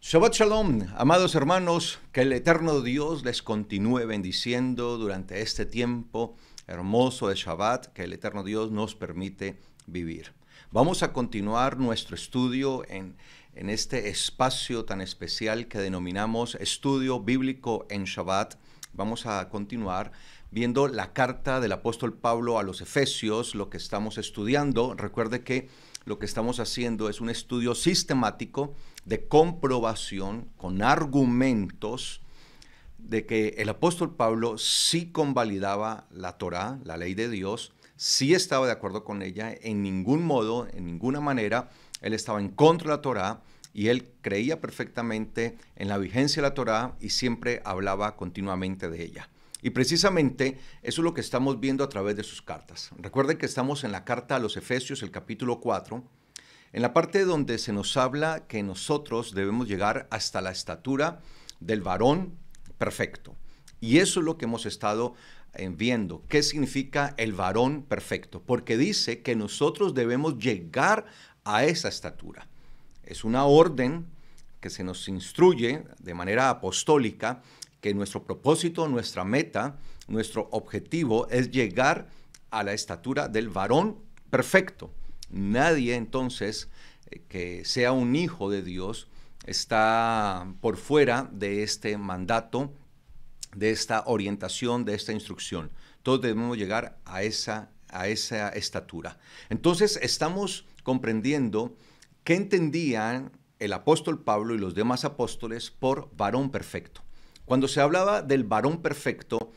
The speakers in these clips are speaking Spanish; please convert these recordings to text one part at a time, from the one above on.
Shabbat Shalom, amados hermanos, que el eterno Dios les continúe bendiciendo durante este tiempo hermoso de Shabbat que el eterno Dios nos permite vivir. Vamos a continuar nuestro estudio en este espacio tan especial que denominamos Estudio Bíblico en Shabbat. Vamos a continuar viendo la carta del apóstol Pablo a los Efesios, lo que estamos estudiando. Recuerde que lo que estamos haciendo es un estudio sistemático de comprobación con argumentos de que el apóstol Pablo sí convalidaba la Torá, la ley de Dios, sí estaba de acuerdo con ella, en ningún modo, en ninguna manera, él estaba en contra de la Torá y él creía perfectamente en la vigencia de la Torá y siempre hablaba continuamente de ella. Y precisamente eso es lo que estamos viendo a través de sus cartas. Recuerden que estamos en la carta a los Efesios, el capítulo 4, en la parte donde se nos habla que nosotros debemos llegar hasta la estatura del varón perfecto. Y eso es lo que hemos estado viendo. ¿Qué significa el varón perfecto? Porque dice que nosotros debemos llegar a esa estatura. Es una orden que se nos instruye de manera apostólica que nuestro propósito, nuestra meta, nuestro objetivo es llegar a la estatura del varón perfecto. Nadie entonces que sea un hijo de Dios está por fuera de este mandato, de esta orientación, de esta instrucción. Todos debemos llegar a esa estatura. Entonces estamos comprendiendo qué entendían el apóstol Pablo y los demás apóstoles por varón perfecto. Cuando se hablaba del varón perfecto,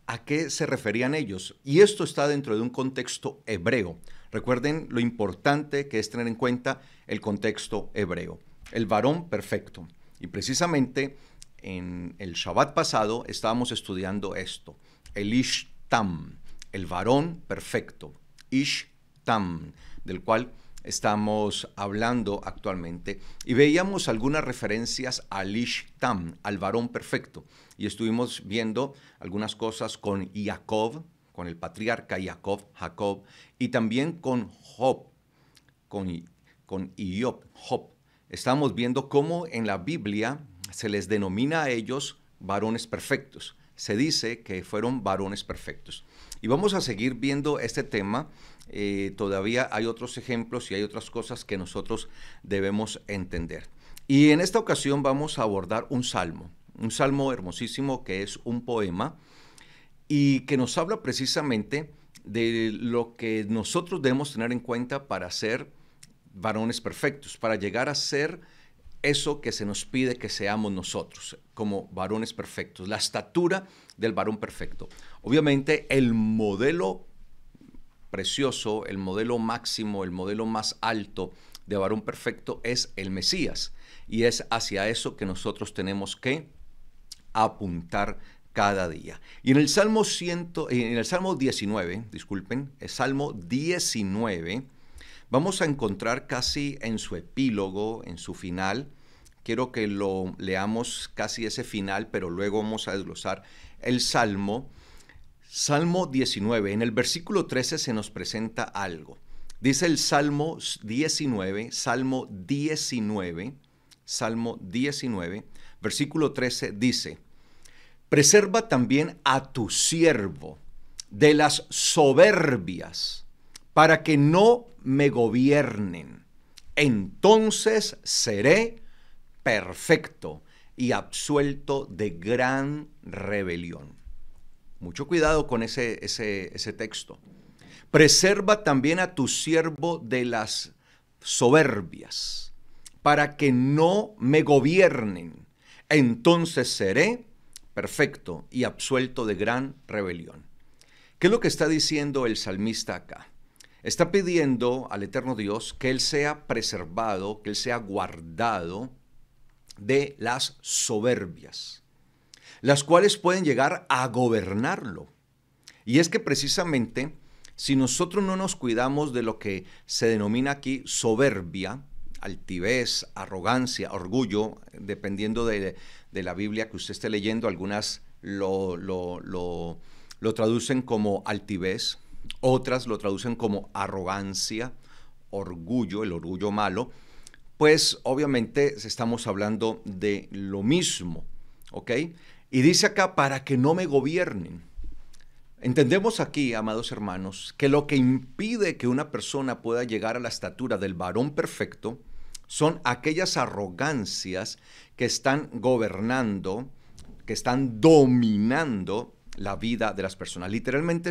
¿a qué se referían ellos? Y esto está dentro de un contexto hebreo. Recuerden lo importante que es tener en cuenta el contexto hebreo. El varón perfecto. Y precisamente en el Shabbat pasado estábamos estudiando esto. El Ish Tam, el varón perfecto. Ish Tam, del cual estamos hablando actualmente, y veíamos algunas referencias al Ish Tam, al varón perfecto, y estuvimos viendo algunas cosas con Jacob, con el patriarca Jacob, y también con Job, con Job. Estamos viendo cómo en la Biblia se les denomina a ellos varones perfectos. Se dice que fueron varones perfectos. Y vamos a seguir viendo este tema. Todavía hay otros ejemplos y hay otras cosas que nosotros debemos entender. Y en esta ocasión vamos a abordar un salmo hermosísimo que es un poema y que nos habla precisamente de lo que nosotros debemos tener en cuenta para ser varones perfectos, para llegar a ser eso que se nos pide que seamos nosotros, como varones perfectos, la estatura del varón perfecto. Obviamente el modelo precioso, el modelo máximo, el modelo más alto de varón perfecto es el Mesías. Y es hacia eso que nosotros tenemos que apuntar cada día. Y en el Salmo 19, vamos a encontrar casi en su epílogo, en su final. Quiero que lo leamos casi ese final, pero luego vamos a desglosar el Salmo 19. En el versículo 13 se nos presenta algo. Dice el Salmo 19, versículo 13 dice: preserva también a tu siervo de las soberbias, para que no me gobiernen. Entonces seré perfecto y absuelto de gran rebelión. Mucho cuidado con ese texto. Preserva también a tu siervo de las soberbias, para que no me gobiernen. Entonces seré perfecto y absuelto de gran rebelión. ¿Qué es lo que está diciendo el salmista acá? Está pidiendo al eterno Dios que él sea preservado, que él sea guardado de las soberbias, las cuales pueden llegar a gobernarlo. Y es que precisamente, si nosotros no nos cuidamos de lo que se denomina aquí soberbia, altivez, arrogancia, orgullo, dependiendo de la Biblia que usted esté leyendo, algunas lo traducen como altivez, otras lo traducen como arrogancia, orgullo, el orgullo malo. pues obviamente estamos hablando de lo mismo, ¿ok? Y dice acá, para que no me gobiernen. Entendemos aquí, amados hermanos, que lo que impide que una persona pueda llegar a la estatura del varón perfecto son aquellas arrogancias que están gobernando, que están dominando la vida de las personas. Literalmente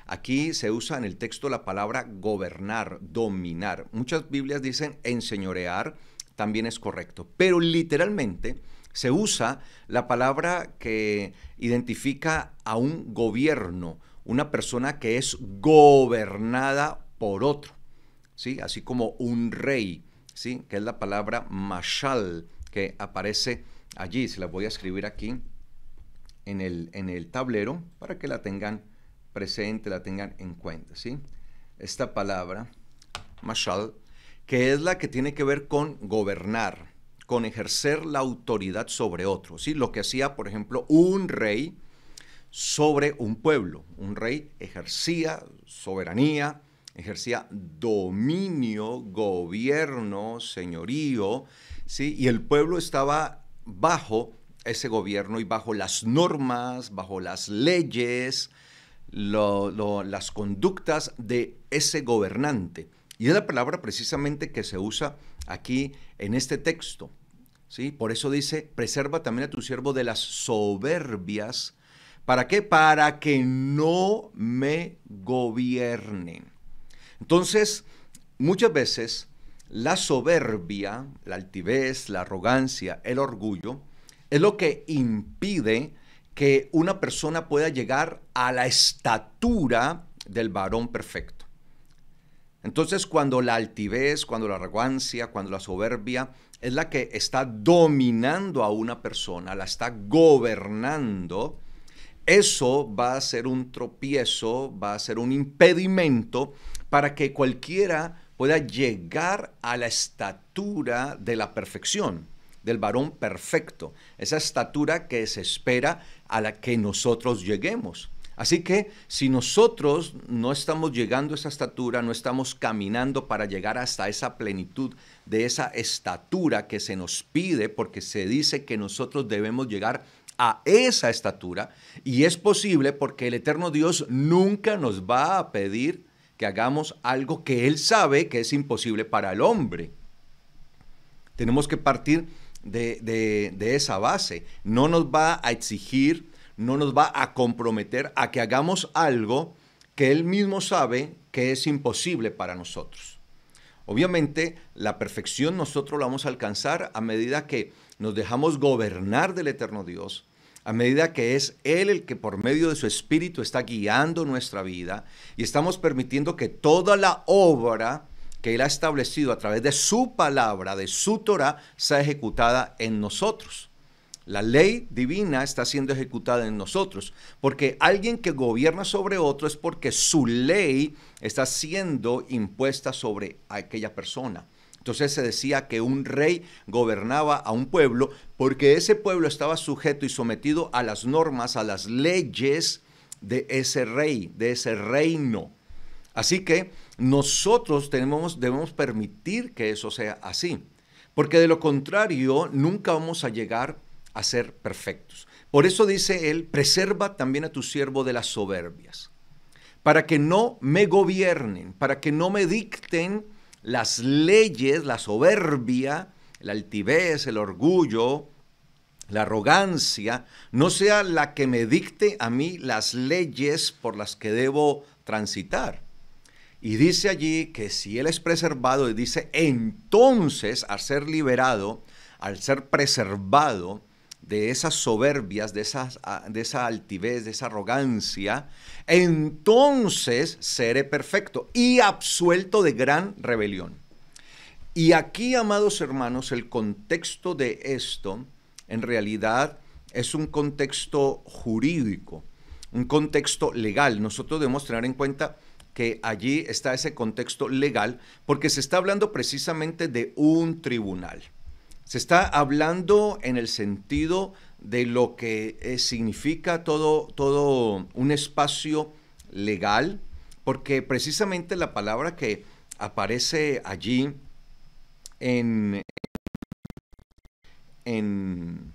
aquí se usa en el texto la palabra gobernar, dominar. Muchas Biblias dicen enseñorear, también es correcto, pero literalmente se usa la palabra que identifica a un gobierno, una persona que es gobernada por otro, ¿sí? Así como un rey, ¿sí? Que es la palabra mashal, que aparece allí. Se la voy a escribir aquí en el tablero para que la tengan presente, la tengan en cuenta, ¿sí? Esta palabra, mashal, que es la que tiene que ver con gobernar, con ejercer la autoridad sobre otro, ¿sí? Lo que hacía, por ejemplo, un rey sobre un pueblo. Un rey ejercía soberanía, ejercía dominio, gobierno, señorío, ¿sí? Y el pueblo estaba bajo ese gobierno y bajo las normas, bajo las leyes, las conductas de ese gobernante. Y es la palabra precisamente que se usa aquí en este texto, ¿sí? Por eso dice, preserva también a tu siervo de las soberbias. ¿Para qué? Para que no me gobiernen. Entonces, muchas veces la soberbia, la altivez, la arrogancia, el orgullo, es lo que impide que una persona pueda llegar a la estatura del varón perfecto. Entonces, cuando la altivez, cuando la arrogancia, cuando la soberbia es la que está dominando a una persona, la está gobernando, eso va a ser un tropiezo, va a ser un impedimento para que cualquiera pueda llegar a la estatura de la perfección, del varón perfecto, esa estatura que se espera a la que nosotros lleguemos. Así que si nosotros no estamos llegando a esa estatura, no estamos caminando para llegar hasta esa plenitud de esa estatura que se nos pide, porque se dice que nosotros debemos llegar a esa estatura, y es posible porque el eterno Dios nunca nos va a pedir que hagamos algo que Él sabe que es imposible para el hombre. Tenemos que partir de esa base. No nos va a exigir, no nos va a comprometer a que hagamos algo que Él mismo sabe que es imposible para nosotros. Obviamente, la perfección nosotros la vamos a alcanzar a medida que nos dejamos gobernar del eterno Dios, a medida que es Él el que por medio de su Espíritu está guiando nuestra vida y estamos permitiendo que toda la obra que Él ha establecido a través de su palabra, de su Torah, sea ejecutada en nosotros. La ley divina está siendo ejecutada en nosotros, porque alguien que gobierna sobre otro es porque su ley está siendo impuesta sobre aquella persona. Entonces se decía que un rey gobernaba a un pueblo porque ese pueblo estaba sujeto y sometido a las normas, a las leyes de ese rey, de ese reino. Así que nosotros debemos permitir que eso sea así, porque de lo contrario nunca vamos a llegar a ser perfectos. Por eso dice él, preserva también a tu siervo de las soberbias, para que no me gobiernen, para que no me dicten las leyes, la soberbia, la altivez, el orgullo, la arrogancia, no sea la que me dicte a mí las leyes por las que debo transitar. Y dice allí que si él es preservado, y dice entonces al ser liberado, al ser preservado de esas soberbias, de esa altivez, de esa arrogancia, entonces seré perfecto y absuelto de gran rebelión. Y aquí, amados hermanos, el contexto de esto en realidad es un contexto jurídico, un contexto legal. Nosotros debemos tener en cuenta que allí está ese contexto legal porque se está hablando precisamente de un tribunal. Se está hablando en el sentido de lo que significa todo un espacio legal, porque precisamente la palabra que aparece allí en, en,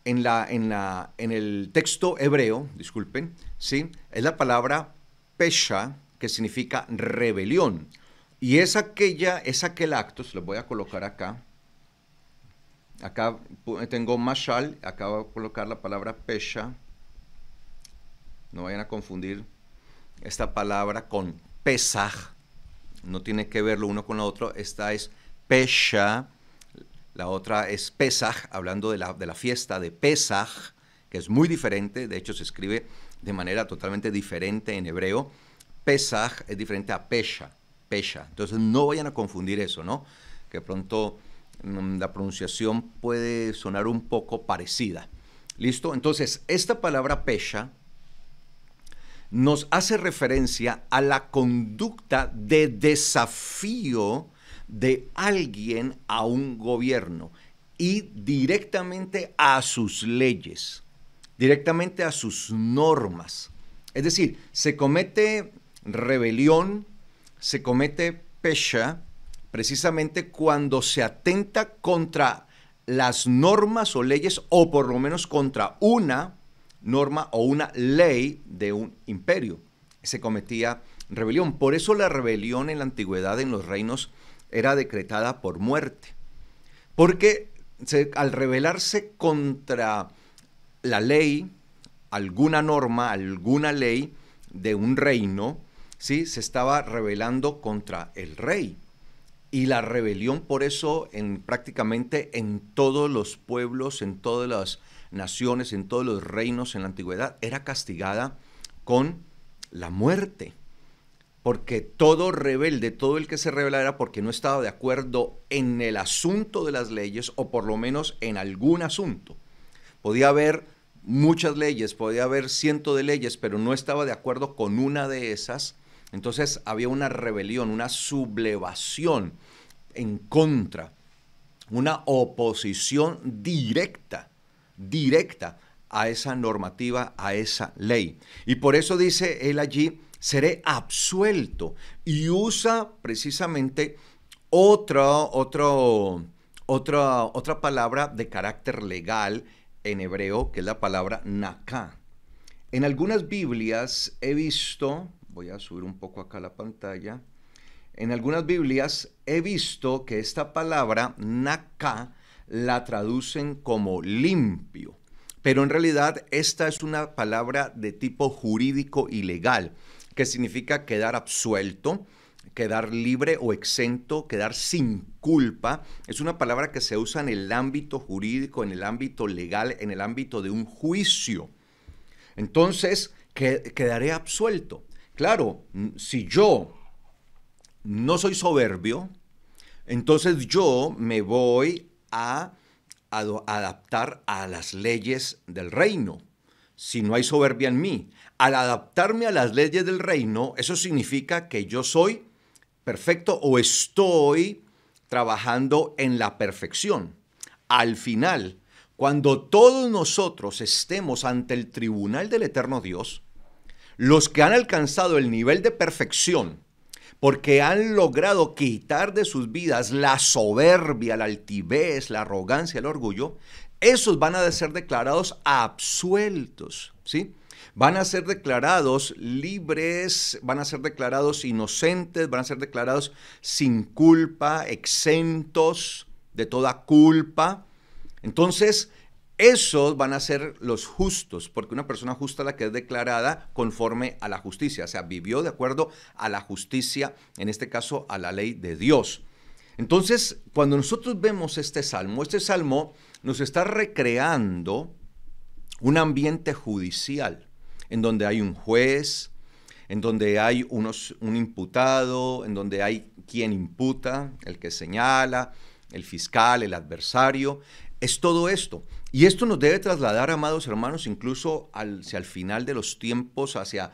en el texto hebreo, disculpen, ¿sí? Es la palabra pesha, que significa rebelión. Y es aquel acto, se lo voy a colocar acá. Acá tengo mashal, acá voy a colocar la palabra pesha. No vayan a confundir esta palabra con pesaj. No tiene que ver lo uno con lo otro. Esta es pesha. La otra es Pesaj, hablando de la fiesta de Pesaj, que es muy diferente. De hecho, se escribe de manera totalmente diferente en hebreo. Pesaj es diferente a Pesha. Pesha. Entonces, no vayan a confundir eso, ¿no? Que de pronto la pronunciación puede sonar un poco parecida. ¿Listo? Entonces, esta palabra Pesha nos hace referencia a la conducta de desafío de alguien a un gobierno y directamente a sus leyes, directamente a sus normas. Es decir, se comete rebelión, se comete pesha, precisamente cuando se atenta contra las normas o leyes, o por lo menos contra una norma o una ley de un imperio. Se cometía rebelión. Por eso la rebelión en la antigüedad en los reinos era decretada por muerte. Porque al rebelarse contra la ley, alguna norma, alguna ley de un reino, ¿sí? Se estaba rebelando contra el rey. Y la rebelión, por eso, prácticamente en todos los pueblos, en todas las naciones, en todos los reinos en la antigüedad, era castigada con la muerte. Porque todo rebelde, todo el que se rebelara era porque no estaba de acuerdo en el asunto de las leyes, o por lo menos en algún asunto. Podía haber muchas leyes, podía haber cientos de leyes, pero no estaba de acuerdo con una de esas. Entonces había una rebelión, una sublevación en contra, una oposición directa a esa normativa, a esa ley. Y por eso dice él allí, seré absuelto. Y usa precisamente otra palabra de carácter legal en hebreo, que es la palabra naká. En algunas Biblias he visto, voy a subir un poco acá la pantalla, en algunas Biblias he visto que esta palabra naká la traducen como limpio, pero en realidad esta es una palabra de tipo jurídico y legal, que significa quedar absuelto, quedar libre o exento, quedar sin culpa. Es una palabra que se usa en el ámbito jurídico, en el ámbito legal, en el ámbito de un juicio. Entonces, quedaré absuelto. Claro, si yo no soy soberbio, entonces yo me voy a adaptar a las leyes del reino, si no hay soberbia en mí. Al adaptarme a las leyes del reino, eso significa que yo soy perfecto o estoy trabajando en la perfección. Al final, cuando todos nosotros estemos ante el tribunal del eterno Dios, los que han alcanzado el nivel de perfección, porque han logrado quitar de sus vidas la soberbia, la altivez, la arrogancia, el orgullo, esos van a ser declarados absueltos, ¿sí? Van a ser declarados libres, van a ser declarados inocentes, van a ser declarados sin culpa, exentos de toda culpa. Entonces, esos van a ser los justos, porque una persona justa es la que es declarada conforme a la justicia, o sea, vivió de acuerdo a la justicia, en este caso a la ley de Dios. Entonces, cuando nosotros vemos este salmo nos está recreando un ambiente judicial, en donde hay un juez, en donde hay un imputado, en donde hay quien imputa, el que señala, el fiscal, el adversario. Es todo esto. Y esto nos debe trasladar, amados hermanos, incluso hacia el final de los tiempos, hacia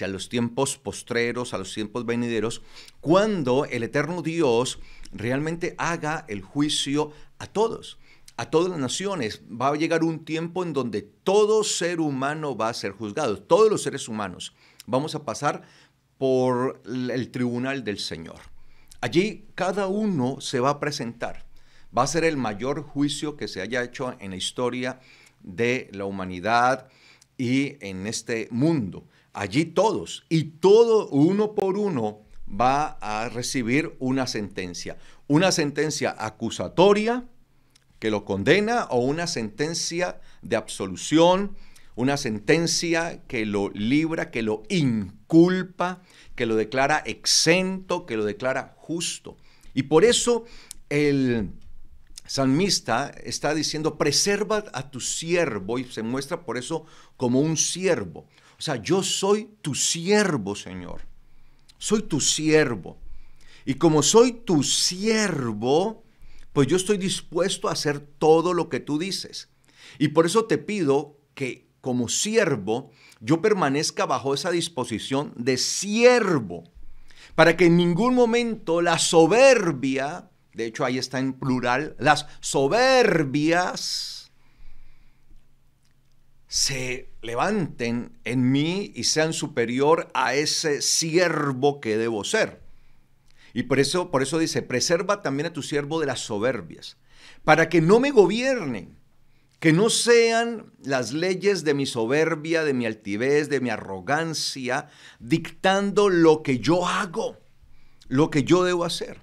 los tiempos postreros, a los tiempos venideros, cuando el eterno Dios realmente haga el juicio a todas las naciones. Va a llegar un tiempo en donde todo ser humano va a ser juzgado, todos los seres humanos. Vamos a pasar por el tribunal del Señor. Allí cada uno se va a presentar. Va a ser el mayor juicio que se haya hecho en la historia de la humanidad y en este mundo. Allí todos, y todo uno por uno, va a recibir una sentencia acusatoria que lo condena o una sentencia de absolución, una sentencia que lo libra, que lo inculpa, que lo declara exento, que lo declara justo. Y por eso el salmista está diciendo, preserva a tu siervo, y se muestra por eso como un siervo. O sea, yo soy tu siervo, Señor. Soy tu siervo. Y como soy tu siervo, pues yo estoy dispuesto a hacer todo lo que tú dices. Y por eso te pido que como siervo yo permanezca bajo esa disposición de siervo, para que en ningún momento la soberbia, de hecho ahí está en plural, las soberbias se levanten en mí y sean superior a ese siervo que debo ser. Y por eso dice, preserva también a tu siervo de las soberbias, para que no me gobiernen, que no sean las leyes de mi soberbia, de mi altivez, de mi arrogancia, dictando lo que yo hago, lo que yo debo hacer.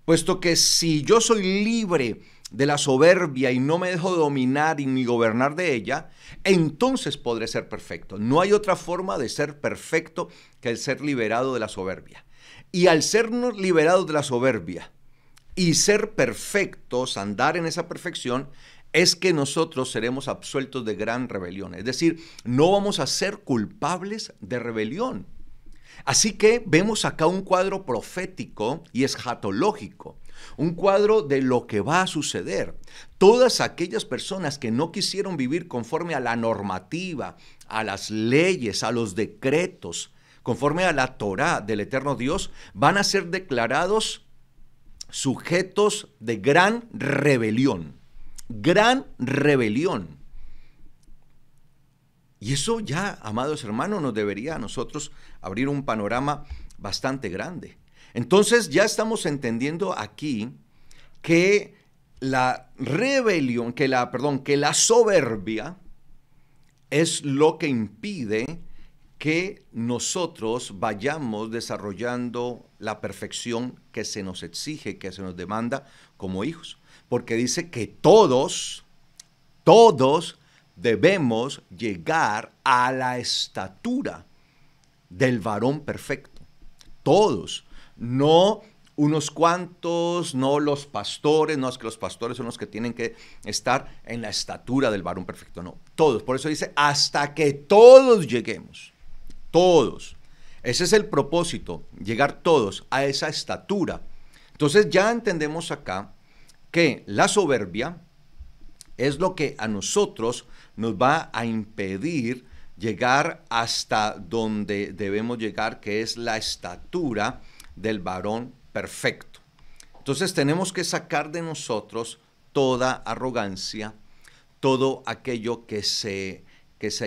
Puesto que si yo soy libre de la soberbia y no me dejo dominar y ni gobernar de ella, entonces podré ser perfecto. No hay otra forma de ser perfecto que el ser liberado de la soberbia. Y al sernos liberados de la soberbia y ser perfectos, andar en esa perfección, es que nosotros seremos absueltos de gran rebelión. Es decir, no vamos a ser culpables de rebelión. Así que vemos acá un cuadro profético y escatológico, un cuadro de lo que va a suceder. Todas aquellas personas que no quisieron vivir conforme a la normativa, a las leyes, a los decretos, conforme a la Torá del eterno Dios, van a ser declarados sujetos de gran rebelión. Gran rebelión. Y eso ya, amados hermanos, nos debería a nosotros abrir un panorama bastante grande. Entonces ya estamos entendiendo aquí que la rebelión, que la soberbia es lo que impide que nosotros vayamos desarrollando la perfección que se nos exige, que se nos demanda como hijos. Porque dice que todos debemos llegar a la estatura del varón perfecto. Todos, no unos cuantos, no los pastores, no es que los pastores son los que tienen que estar en la estatura del varón perfecto, no, todos. Por eso dice, hasta que todos lleguemos, todos. Ese es el propósito, llegar todos a esa estatura. Entonces ya entendemos acá que la soberbia es lo que a nosotros nos va a impedir llegar hasta donde debemos llegar, que es la estatura del varón perfecto. Entonces tenemos que sacar de nosotros toda arrogancia, todo aquello que se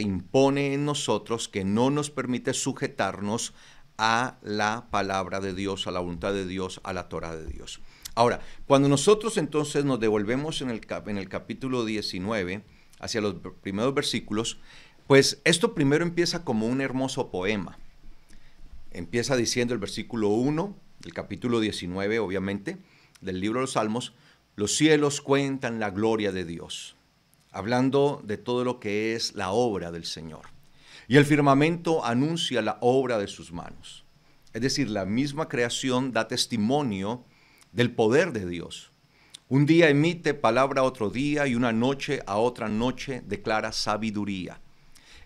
impone en nosotros, que no nos permite sujetarnos a la palabra de Dios, a la voluntad de Dios, a la Torá de Dios. Ahora, cuando nosotros entonces nos devolvemos en el capítulo 19, hacia los primeros versículos, pues esto primero empieza como un hermoso poema. Empieza diciendo el versículo 1, del capítulo 19, obviamente, del libro de los Salmos, los cielos cuentan la gloria de Dios, hablando de todo lo que es la obra del Señor. Y el firmamento anuncia la obra de sus manos. Es decir, la misma creación da testimonio del poder de Dios. Un día emite palabra a otro día y una noche a otra noche declara sabiduría.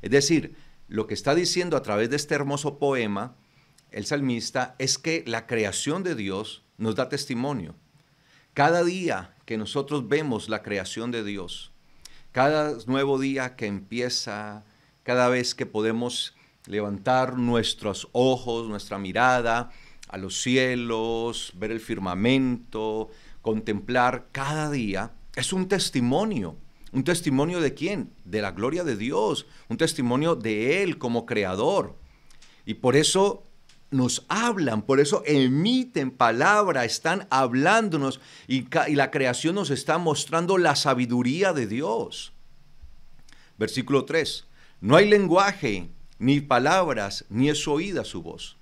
Es decir, lo que está diciendo a través de este hermoso poema el salmista es que la creación de Dios nos da testimonio. Cada día que nosotros vemos la creación de Dios, cada nuevo día que empieza, cada vez que podemos levantar nuestros ojos, nuestra mirada a los cielos, ver el firmamento, contemplar cada día, es un testimonio. ¿Un testimonio de quién? De la gloria de Dios, un testimonio de Él como creador. Y por eso nos hablan, por eso emiten palabra, están hablándonos y la creación nos está mostrando la sabiduría de Dios. Versículo 3, no hay lenguaje, ni palabras, ni es oída su voz.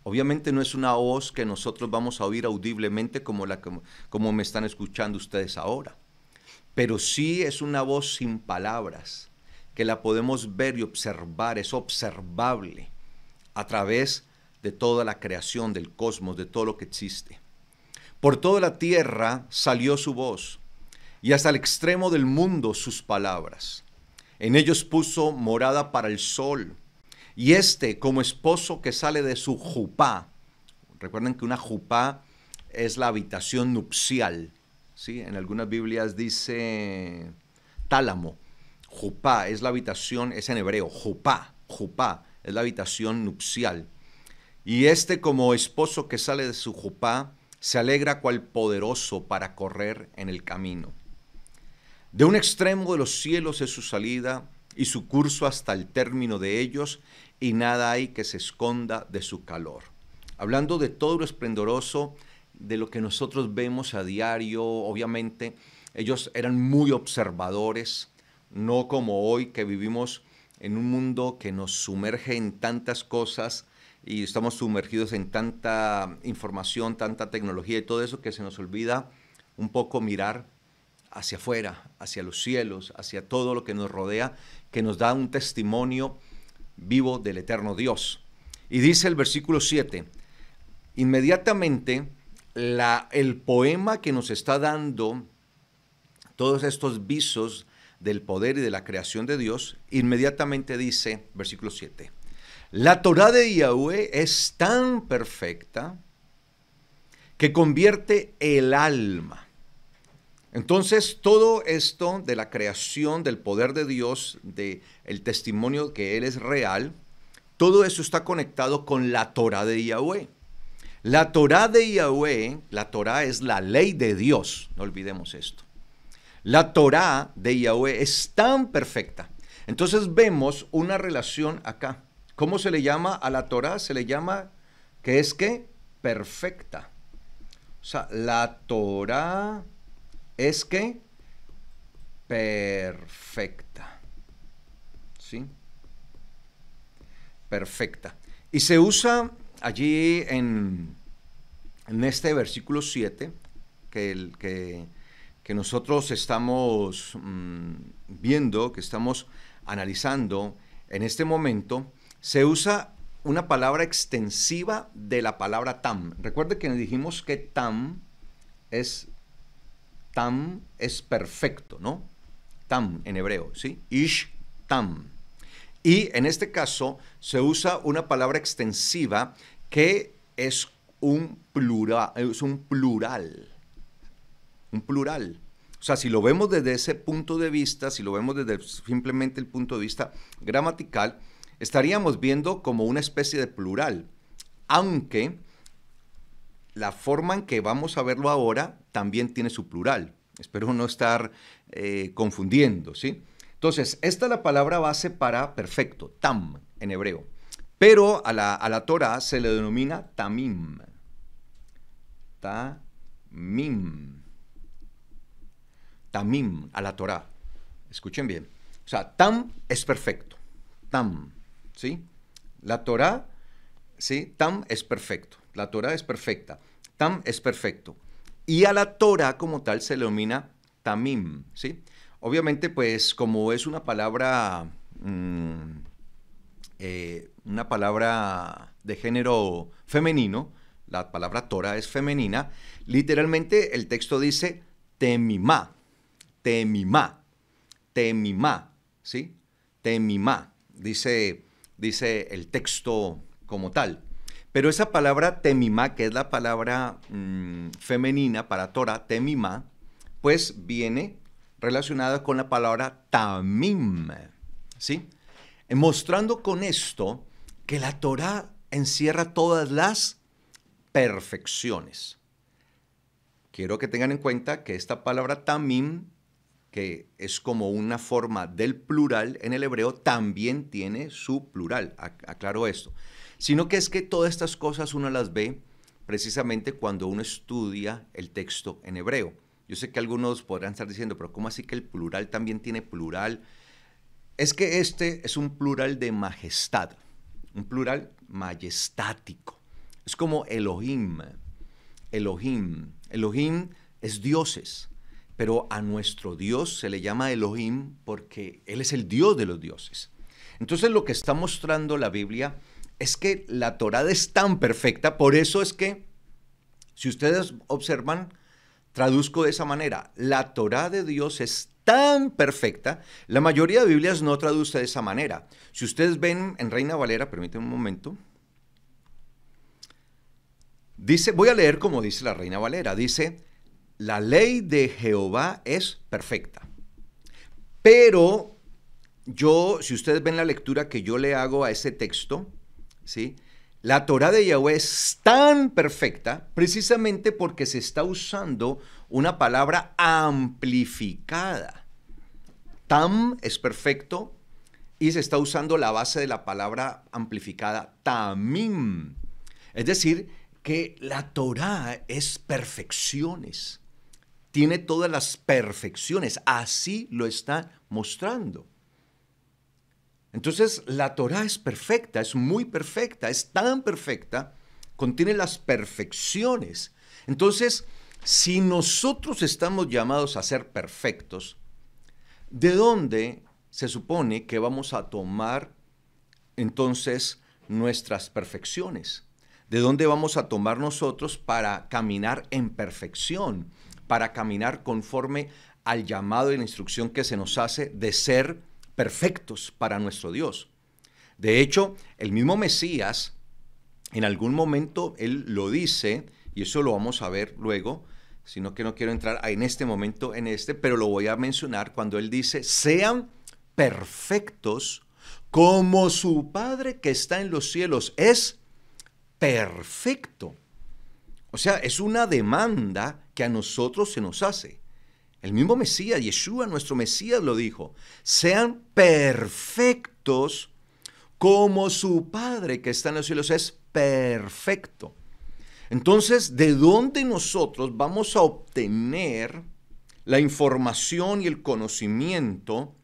Obviamente no es una voz que nosotros vamos a oír audiblemente como me están escuchando ustedes ahora, pero sí es una voz sin palabras, que la podemos ver y observar, es observable a través de toda la creación del cosmos, de todo lo que existe. Por toda la tierra salió su voz, y hasta el extremo del mundo sus palabras. En ellos puso morada para el sol, y como esposo que sale de su jupá. Recuerden que una jupá es la habitación nupcial, ¿sí? En algunas Biblias dice tálamo. Jupá es la habitación, es en hebreo, jupá es la habitación nupcial. Y como esposo que sale de su jupá, se alegra cual poderoso para correr en el camino. De un extremo de los cielos es su salida y su curso hasta el término de ellos, y nada hay que se esconda de su calor. Hablando de todo lo esplendoroso, de lo que nosotros vemos a diario, obviamente, ellos eran muy observadores, no como hoy que vivimos en un mundo que nos sumerge en tantas cosas y estamos sumergidos en tanta información, tanta tecnología y todo eso, que se nos olvida un poco mirar hacia afuera, hacia los cielos, hacia todo lo que nos rodea, que nos da un testimonio vivo del eterno Dios. Y dice el versículo 7, inmediatamente el poema que nos está dando todos estos visos del poder y de la creación de Dios, inmediatamente dice, versículo 7, la Torá de Yahweh es tan perfecta que convierte el alma. Entonces, todo esto de la creación, del poder de Dios, del testimonio que Él es real, todo eso está conectado con la Torá de Yahweh. La Torá de Yahweh, la Torá es la ley de Dios, no olvidemos esto. La Torá de Yahweh es tan perfecta. Entonces vemos una relación acá. ¿Cómo se le llama a la Torá? Se le llama que es que perfecta. O sea, la Torá es que perfecta. ¿Sí? Perfecta. Y se usa allí en este versículo 7 que nosotros estamos viendo, que estamos analizando en este momento, se usa una palabra extensiva de la palabra tam. Recuerde que dijimos que tam es perfecto, ¿no? Tam en hebreo, ¿sí? Ish tam. Y en este caso se usa una palabra extensiva que es un plural. Un plural. O sea, si lo vemos desde ese punto de vista, si lo vemos desde simplemente el punto de vista gramatical, estaríamos viendo como una especie de plural, aunque la forma en que vamos a verlo ahora también tiene su plural. Espero no estar confundiendo, ¿sí? Entonces, esta es la palabra base para perfecto, tam, en hebreo. Pero a la Torah se le denomina tamim. Tamim. Tamim, a la Torah. Escuchen bien. O sea, tam es perfecto. Tam, ¿sí? La Torah, ¿sí? Tam es perfecto. La Torah es perfecta. Tam es perfecto. Y a la Torah como tal se le denomina tamim, ¿sí? Obviamente, pues, como es una palabra de género femenino, la palabra Torah es femenina, literalmente el texto dice temimá, temimá, temimá, ¿sí? Temimá, dice el texto como tal. Pero esa palabra temimá, que es la palabra femenina para Torah, temimá, pues viene relacionada con la palabra tamim, ¿sí? Mostrando con esto que la Torah encierra todas las perfecciones. Quiero que tengan en cuenta que esta palabra tamim, que es como una forma del plural en el hebreo, también tiene su plural, aclaro esto. Sino que es que todas estas cosas uno las ve precisamente cuando uno estudia el texto en hebreo. Yo sé que algunos podrán estar diciendo, pero ¿cómo así que el plural también tiene plural? Es que este es un plural de majestad, un plural majestático. Es como Elohim. Elohim es dioses, pero a nuestro Dios se le llama Elohim porque Él es el Dios de los dioses. Entonces lo que está mostrando la Biblia es que la Torá es tan perfecta, por eso es que, si ustedes observan, traduzco de esa manera, la Torá de Dios es tan perfecta, la mayoría de Biblias no traduce de esa manera. Si ustedes ven en Reina Valera, permítanme un momento, dice, voy a leer como dice la Reina Valera, dice, la ley de Jehová es perfecta, pero si ustedes ven la lectura que yo le hago a ese texto, ¿sí? La Torá de Yahweh es tan perfecta precisamente porque se está usando una palabra amplificada. Tam es perfecto y se está usando la base de la palabra amplificada, tamim. Es decir, que la Torá es perfecciones. Tiene todas las perfecciones. Así lo está mostrando. Entonces, la Torá es perfecta, es muy perfecta, es tan perfecta, contiene las perfecciones. Entonces, si nosotros estamos llamados a ser perfectos, ¿de dónde se supone que vamos a tomar entonces nuestras perfecciones? ¿De dónde vamos a tomar nosotros para caminar en perfección, para caminar conforme al llamado y la instrucción que se nos hace de ser perfectos para nuestro Dios? De hecho, el mismo Mesías, en algún momento, él lo dice, y eso lo vamos a ver luego, sino que no quiero entrar en este momento pero lo voy a mencionar cuando él dice, sean perfectos como su Padre que está en los cielos es perfecto. O sea, es una demanda que a nosotros se nos hace. El mismo Mesías, Yeshua, nuestro Mesías, lo dijo. Sean perfectos como su Padre que está en los cielos es perfecto. Entonces, ¿de dónde nosotros vamos a obtener la información y el conocimiento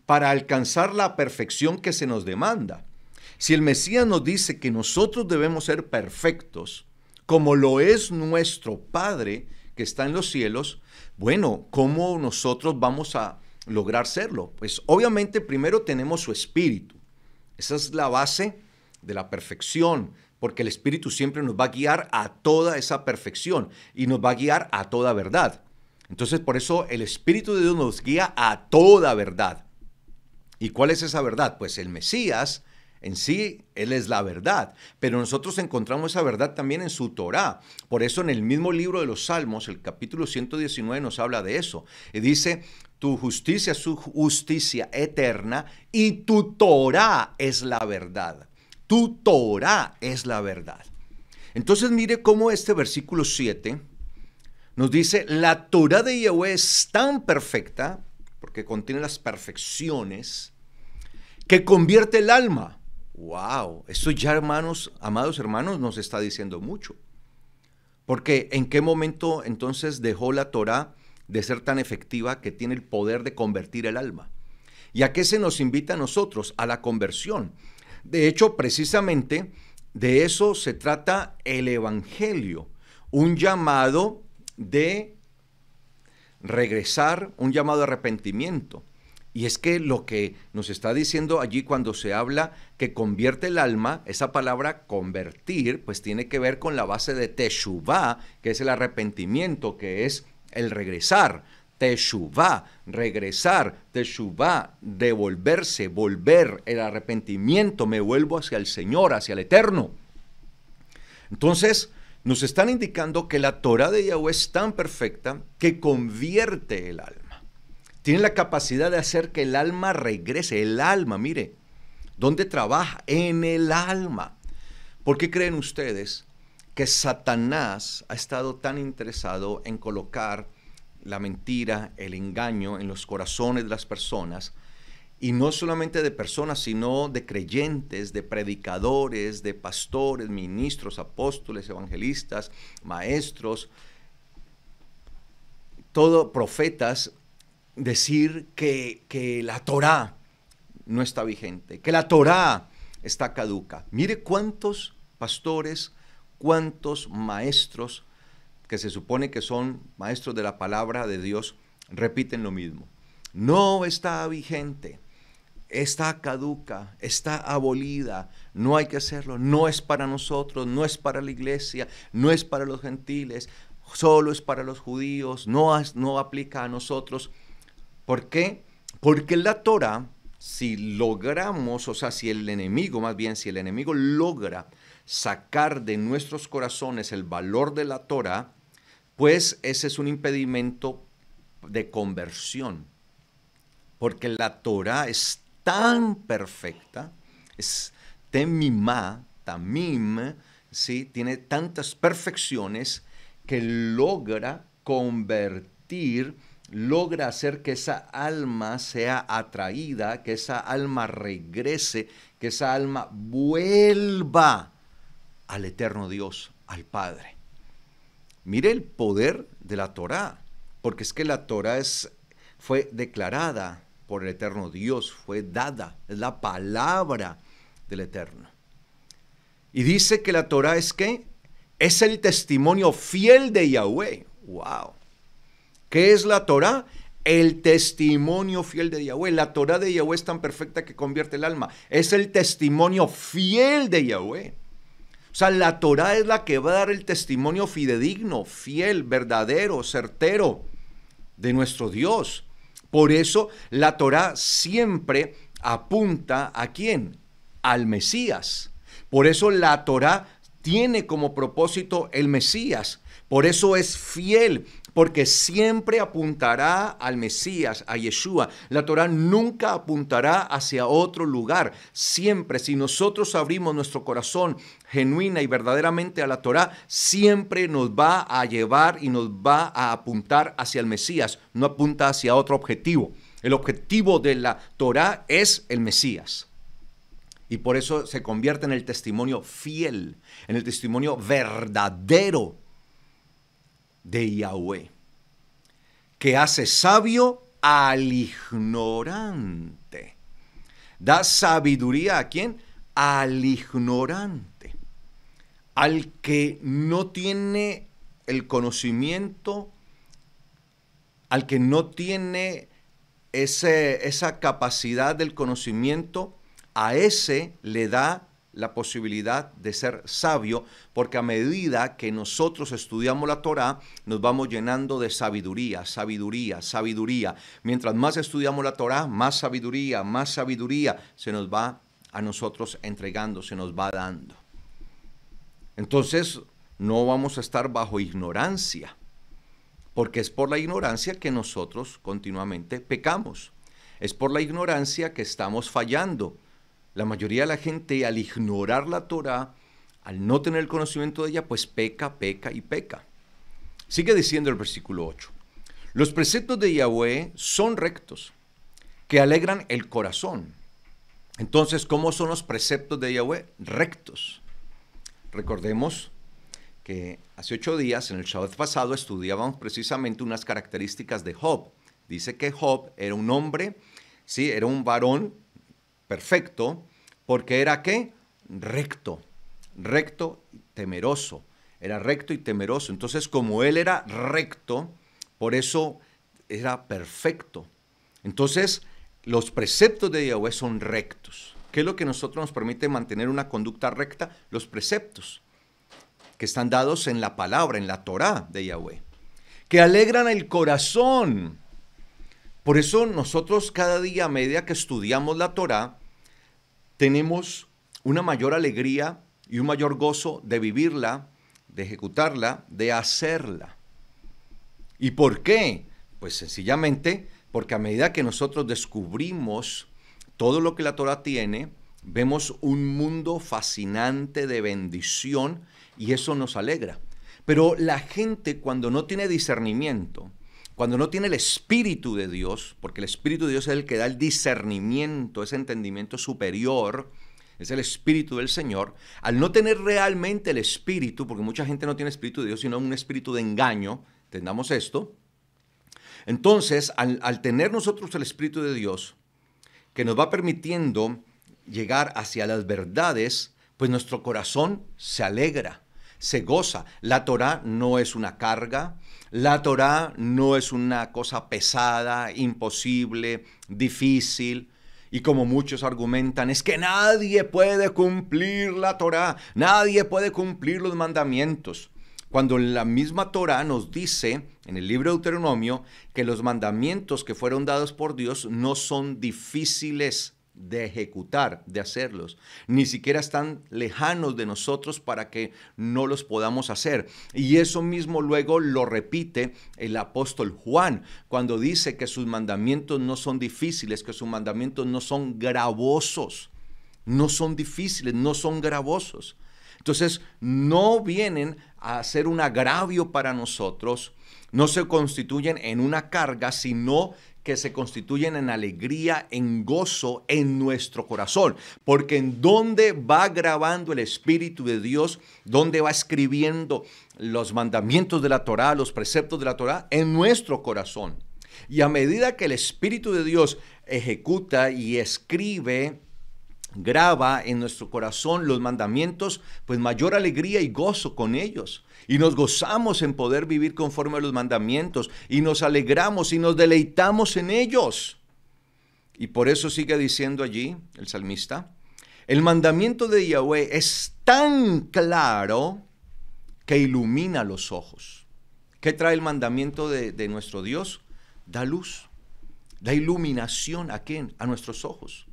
para alcanzar la perfección que se nos demanda? Si el Mesías nos dice que nosotros debemos ser perfectos, como lo es nuestro Padre que está en los cielos, bueno, ¿cómo nosotros vamos a lograr serlo? Pues obviamente primero tenemos su espíritu. Esa es la base de la perfección, porque el espíritu siempre nos va a guiar a toda esa perfección y nos va a guiar a toda verdad. Entonces, por eso el Espíritu de Dios nos guía a toda verdad. ¿Y cuál es esa verdad? Pues el Mesías en sí, Él es la verdad, pero nosotros encontramos esa verdad también en su Torá. Por eso en el mismo libro de los Salmos, el capítulo 119 nos habla de eso. Y dice, tu justicia es su justicia eterna y tu Torá es la verdad. Tu Torá es la verdad. Entonces mire cómo este versículo 7 nos dice, la Torá de Yahweh es tan perfecta, porque contiene las perfecciones, que convierte el alma. ¡Wow! Esto ya, hermanos, amados hermanos, nos está diciendo mucho. Porque ¿en qué momento entonces dejó la Torá de ser tan efectiva que tiene el poder de convertir el alma? ¿Y a qué se nos invita a nosotros? A la conversión. De hecho, precisamente de eso se trata el Evangelio. Un llamado de regresar, un llamado de arrepentimiento. Y es que lo que nos está diciendo allí cuando se habla que convierte el alma, esa palabra convertir, pues tiene que ver con la base de teshuvá, que es el arrepentimiento, que es el regresar. Teshuvá, regresar, teshuvá, devolverse, volver, el arrepentimiento, me vuelvo hacia el Señor, hacia el Eterno. Entonces, nos están indicando que la Torá de Yahweh es tan perfecta que convierte el alma. Tiene la capacidad de hacer que el alma regrese. El alma, mire, ¿dónde trabaja? En el alma. ¿Por qué creen ustedes que Satanás ha estado tan interesado en colocar la mentira, el engaño en los corazones de las personas, y no solamente de personas, sino de creyentes, de predicadores, de pastores, ministros, apóstoles, evangelistas, maestros, todo profetas, decir que la Torá no está vigente, que la Torá está caduca. Mire cuántos pastores, cuántos maestros que se supone que son maestros de la palabra de Dios repiten lo mismo. No está vigente, está caduca, está abolida, no hay que hacerlo, no es para nosotros, no es para la iglesia, no es para los gentiles, solo es para los judíos, no aplica a nosotros. ¿Por qué? Porque la Torá, si logramos, o sea, si el enemigo logra sacar de nuestros corazones el valor de la Torá, pues ese es un impedimento de conversión. Porque la Torá es tan perfecta, es tamim, ¿sí? Tiene tantas perfecciones que logra convertir, logra hacer que esa alma sea atraída, que esa alma regrese, que esa alma vuelva al eterno Dios, al Padre. Mire el poder de la Torá, porque es que la Torá fue declarada por el eterno Dios, fue dada, es la palabra del Eterno. Y dice que la Torá es ¿qué? Es el testimonio fiel de Yahweh. ¡Wow! ¿Qué es la Torá? El testimonio fiel de Yahweh. La Torá de Yahweh es tan perfecta que convierte el alma. Es el testimonio fiel de Yahweh. O sea, la Torá es la que va a dar el testimonio fidedigno, fiel, verdadero, certero de nuestro Dios. Por eso la Torá siempre apunta ¿a quién? Al Mesías. Por eso la Torá tiene como propósito el Mesías. Por eso es fiel, porque siempre apuntará al Mesías, a Yeshua. La Torá nunca apuntará hacia otro lugar. Siempre, si nosotros abrimos nuestro corazón genuina y verdaderamente a la Torá, siempre nos va a llevar y nos va a apuntar hacia el Mesías. No apunta hacia otro objetivo. El objetivo de la Torá es el Mesías. Y por eso se convierte en el testimonio fiel, en el testimonio verdadero de Yahweh, que hace sabio al ignorante. Da sabiduría ¿a quién? Al ignorante, al que no tiene el conocimiento, al que no tiene esa capacidad del conocimiento. A ese le da la posibilidad de ser sabio, porque a medida que nosotros estudiamos la Torá, nos vamos llenando de sabiduría, sabiduría, sabiduría. Mientras más estudiamos la Torá, más sabiduría se nos va a nosotros entregando, se nos va dando. Entonces, no vamos a estar bajo ignorancia, porque es por la ignorancia que nosotros continuamente pecamos. Es por la ignorancia que estamos fallando. La mayoría de la gente, al ignorar la Torá, al no tener el conocimiento de ella, pues peca, peca y peca. Sigue diciendo el versículo 8. Los preceptos de Yahweh son rectos, que alegran el corazón. Entonces, ¿cómo son los preceptos de Yahweh? Rectos. Recordemos que hace 8 días, en el Shabbat pasado, estudiábamos precisamente unas características de Job. Dice que Job era un hombre, sí, era un varón perfecto, porque era ¿qué? Recto y temeroso. Era recto y temeroso. Entonces, como él era recto, por eso era perfecto. Entonces, los preceptos de Yahweh son rectos. ¿Qué es lo que nosotros nos permite mantener una conducta recta? Los preceptos que están dados en la palabra, en la Torá de Yahweh, que alegran el corazón. Por eso nosotros cada día, a medida que estudiamos la Torá, tenemos una mayor alegría y un mayor gozo de vivirla, de ejecutarla, de hacerla. ¿Y por qué? Pues sencillamente porque a medida que nosotros descubrimos todo lo que la Torá tiene, vemos un mundo fascinante de bendición y eso nos alegra. Pero la gente, cuando no tiene discernimiento, cuando no tiene el Espíritu de Dios, porque el Espíritu de Dios es el que da el discernimiento, ese entendimiento superior, es el Espíritu del Señor, al no tener realmente el Espíritu, porque mucha gente no tiene Espíritu de Dios, sino un espíritu de engaño, entendamos esto. Entonces, al tener nosotros el Espíritu de Dios, que nos va permitiendo llegar hacia las verdades, pues nuestro corazón se alegra, se goza. La Torá no es una carga, la Torá no es una cosa pesada, imposible, difícil. Y como muchos argumentan, es que nadie puede cumplir la Torá, nadie puede cumplir los mandamientos. Cuando la misma Torá nos dice, en el libro de Deuteronomio, que los mandamientos que fueron dados por Dios no son difíciles de ejecutar, de hacerlos. Ni siquiera están lejanos de nosotros para que no los podamos hacer. Y eso mismo luego lo repite el apóstol Juan, cuando dice que sus mandamientos no son difíciles, que sus mandamientos no son gravosos. No son difíciles, no son gravosos. Entonces, no vienen a ser un agravio para nosotros, no se constituyen en una carga, sino que se constituyen en alegría, en gozo en nuestro corazón. Porque en donde va grabando el Espíritu de Dios, donde va escribiendo los mandamientos de la Torá, los preceptos de la Torá, en nuestro corazón. Y a medida que el Espíritu de Dios ejecuta y escribe, graba en nuestro corazón los mandamientos, pues mayor alegría y gozo con ellos. Y nos gozamos en poder vivir conforme a los mandamientos y nos alegramos y nos deleitamos en ellos. Y por eso sigue diciendo allí el salmista, el mandamiento de Yahweh es tan claro que ilumina los ojos. ¿Qué trae el mandamiento de nuestro Dios? Da luz, da iluminación. ¿A quién? A nuestros ojos.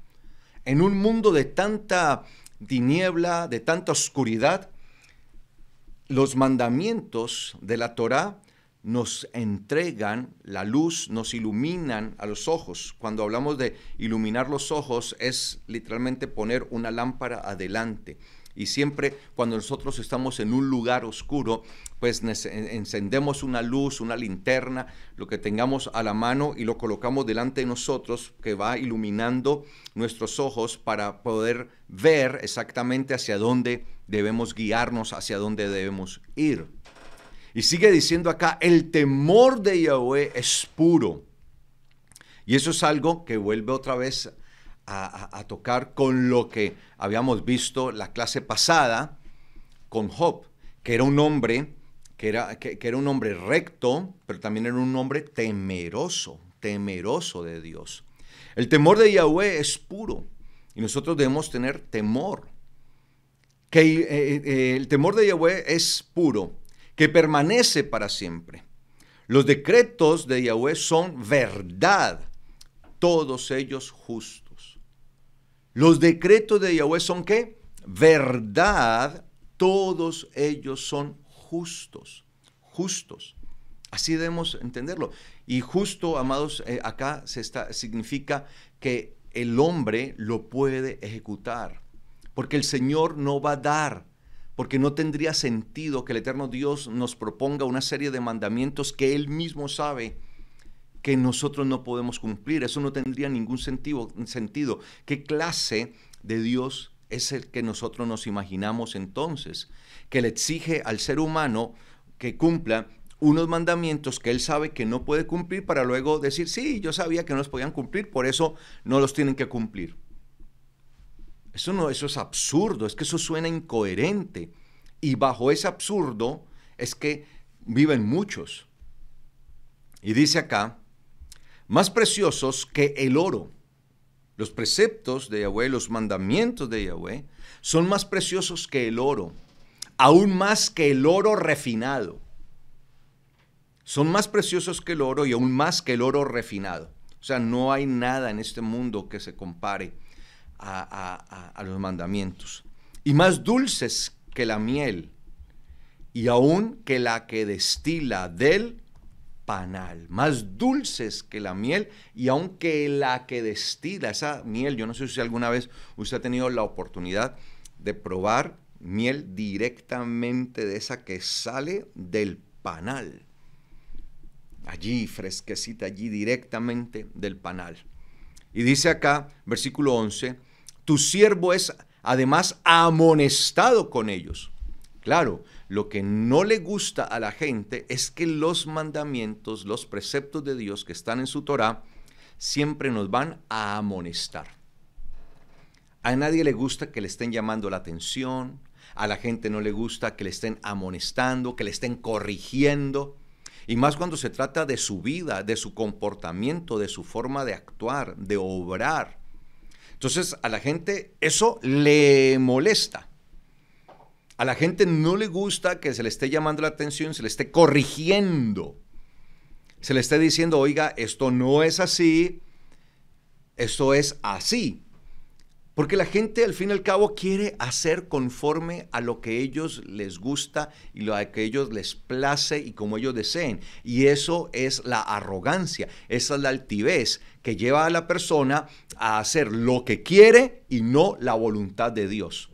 En un mundo de tanta tiniebla, de tanta oscuridad, los mandamientos de la Torá nos entregan la luz, nos iluminan a los ojos. Cuando hablamos de iluminar los ojos es literalmente poner una lámpara adelante. Y siempre cuando nosotros estamos en un lugar oscuro, pues encendemos una luz, una linterna, lo que tengamos a la mano y lo colocamos delante de nosotros, que va iluminando nuestros ojos para poder ver exactamente hacia dónde debemos guiarnos, hacia dónde debemos ir. Y sigue diciendo acá, el temor de Yahweh es puro. Y eso es algo que vuelve otra vez a tocar con lo que habíamos visto la clase pasada con Job, que era un hombre que era un hombre recto, pero también era un hombre temeroso de Dios. El temor de Yahweh es puro y nosotros debemos tener temor. El temor de Yahweh es puro, que permanece para siempre. Los decretos de Yahweh son verdad, todos ellos justos. Los decretos de Yahweh son ¿qué? Verdad, todos ellos son justos, justos. Así debemos entenderlo. Y justo, amados, acá significa que el hombre lo puede ejecutar, porque el Señor no va a dar, porque no tendría sentido que el eterno Dios nos proponga una serie de mandamientos que Él mismo sabe que nosotros no podemos cumplir. Eso no tendría ningún sentido. ¿Qué clase de Dios es el que nosotros nos imaginamos entonces? Que le exige al ser humano que cumpla unos mandamientos que él sabe que no puede cumplir para luego decir, sí, yo sabía que no los podían cumplir, por eso no los tienen que cumplir. Eso es absurdo, es que eso suena incoherente. Y bajo ese absurdo es que viven muchos. Y dice acá, más preciosos que el oro. Los preceptos de Yahweh, los mandamientos de Yahweh, son más preciosos que el oro, aún más que el oro refinado. Son más preciosos que el oro y aún más que el oro refinado. O sea, no hay nada en este mundo que se compare a los mandamientos. Y más dulces que la miel, y aún que la que destila del panal, más dulces que la miel y aunque la que destila esa miel, yo no sé si alguna vez usted ha tenido la oportunidad de probar miel directamente de esa que sale del panal. allí, fresquecita, allí directamente del panal. Y dice acá, versículo 11, tu siervo es además amonestado con ellos. Claro, lo que no le gusta a la gente es que los mandamientos, los preceptos de Dios que están en su Torá, siempre nos van a amonestar. A nadie le gusta que le estén llamando la atención, a la gente no le gusta que le estén amonestando, que le estén corrigiendo, y más cuando se trata de su vida, de su comportamiento, de su forma de actuar, de obrar. Entonces a la gente eso le molesta. A la gente no le gusta que se le esté llamando la atención, se le esté corrigiendo, se le esté diciendo, oiga, esto no es así, esto es así. Porque la gente al fin y al cabo quiere hacer conforme a lo que a ellos les gusta y lo que a ellos les place y como ellos deseen. Y eso es la arrogancia, esa es la altivez que lleva a la persona a hacer lo que quiere y no la voluntad de Dios.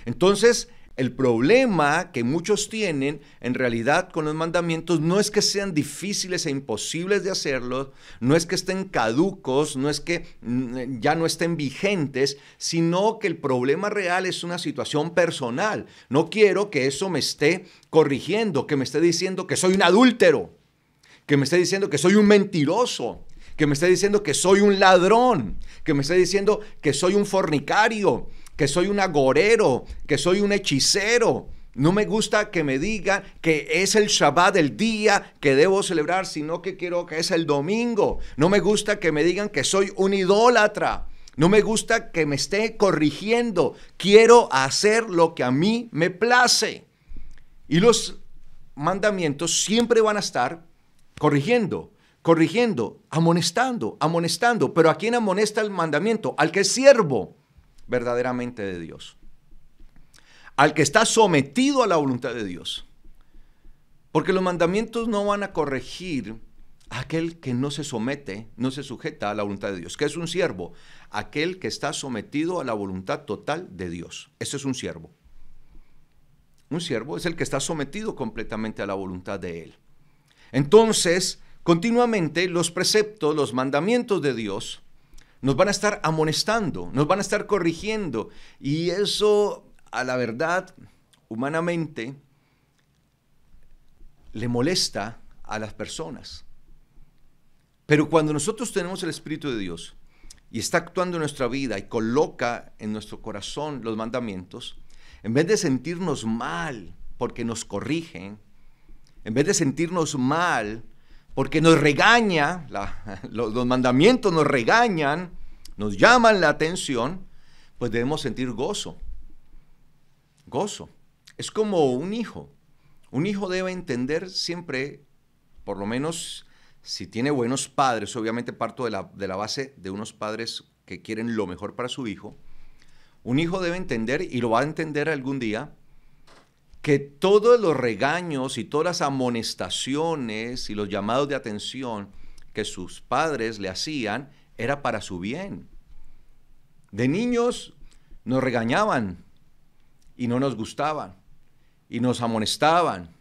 Entonces, el problema que muchos tienen en realidad con los mandamientos no es que sean difíciles e imposibles de hacerlos, no es que estén caducos, no es que ya no estén vigentes, sino que el problema real es una situación personal. No quiero que eso me esté corrigiendo, que me esté diciendo que soy un adúltero, que me esté diciendo que soy un mentiroso, que me esté diciendo que soy un ladrón, que me esté diciendo que soy un fornicario, que soy un agorero, que soy un hechicero. No me gusta que me digan que es el Shabbat el día que debo celebrar, sino que quiero que es el domingo. No me gusta que me digan que soy un idólatra. No me gusta que me esté corrigiendo. Quiero hacer lo que a mí me place. Y los mandamientos siempre van a estar corrigiendo, amonestando. Pero ¿a quién amonesta el mandamiento? Al que es siervo verdaderamente de Dios, al que está sometido a la voluntad de Dios, porque los mandamientos no van a corregir a aquel que no se somete, no se sujeta a la voluntad de Dios. ¿Qué es un siervo? Aquel que está sometido a la voluntad total de Dios. Ese es un siervo. Un siervo es el que está sometido completamente a la voluntad de Él. Entonces, continuamente los preceptos, los mandamientos de Dios nos van a estar amonestando, nos van a estar corrigiendo. Y eso, a la verdad, humanamente, le molesta a las personas. Pero cuando nosotros tenemos el Espíritu de Dios y está actuando en nuestra vida y coloca en nuestro corazón los mandamientos, en vez de sentirnos mal porque nos corrigen, en vez de sentirnos mal porque nos regaña, los mandamientos nos regañan, nos llaman la atención, pues debemos sentir gozo. Gozo. Es como un hijo. Un hijo debe entender siempre, por lo menos si tiene buenos padres, obviamente parto de la base de unos padres que quieren lo mejor para su hijo. Un hijo debe entender, y lo va a entender algún día, que todos los regaños y todas las amonestaciones y los llamados de atención que sus padres le hacían era para su bien. De niños nos regañaban y no nos gustaban, y nos amonestaban,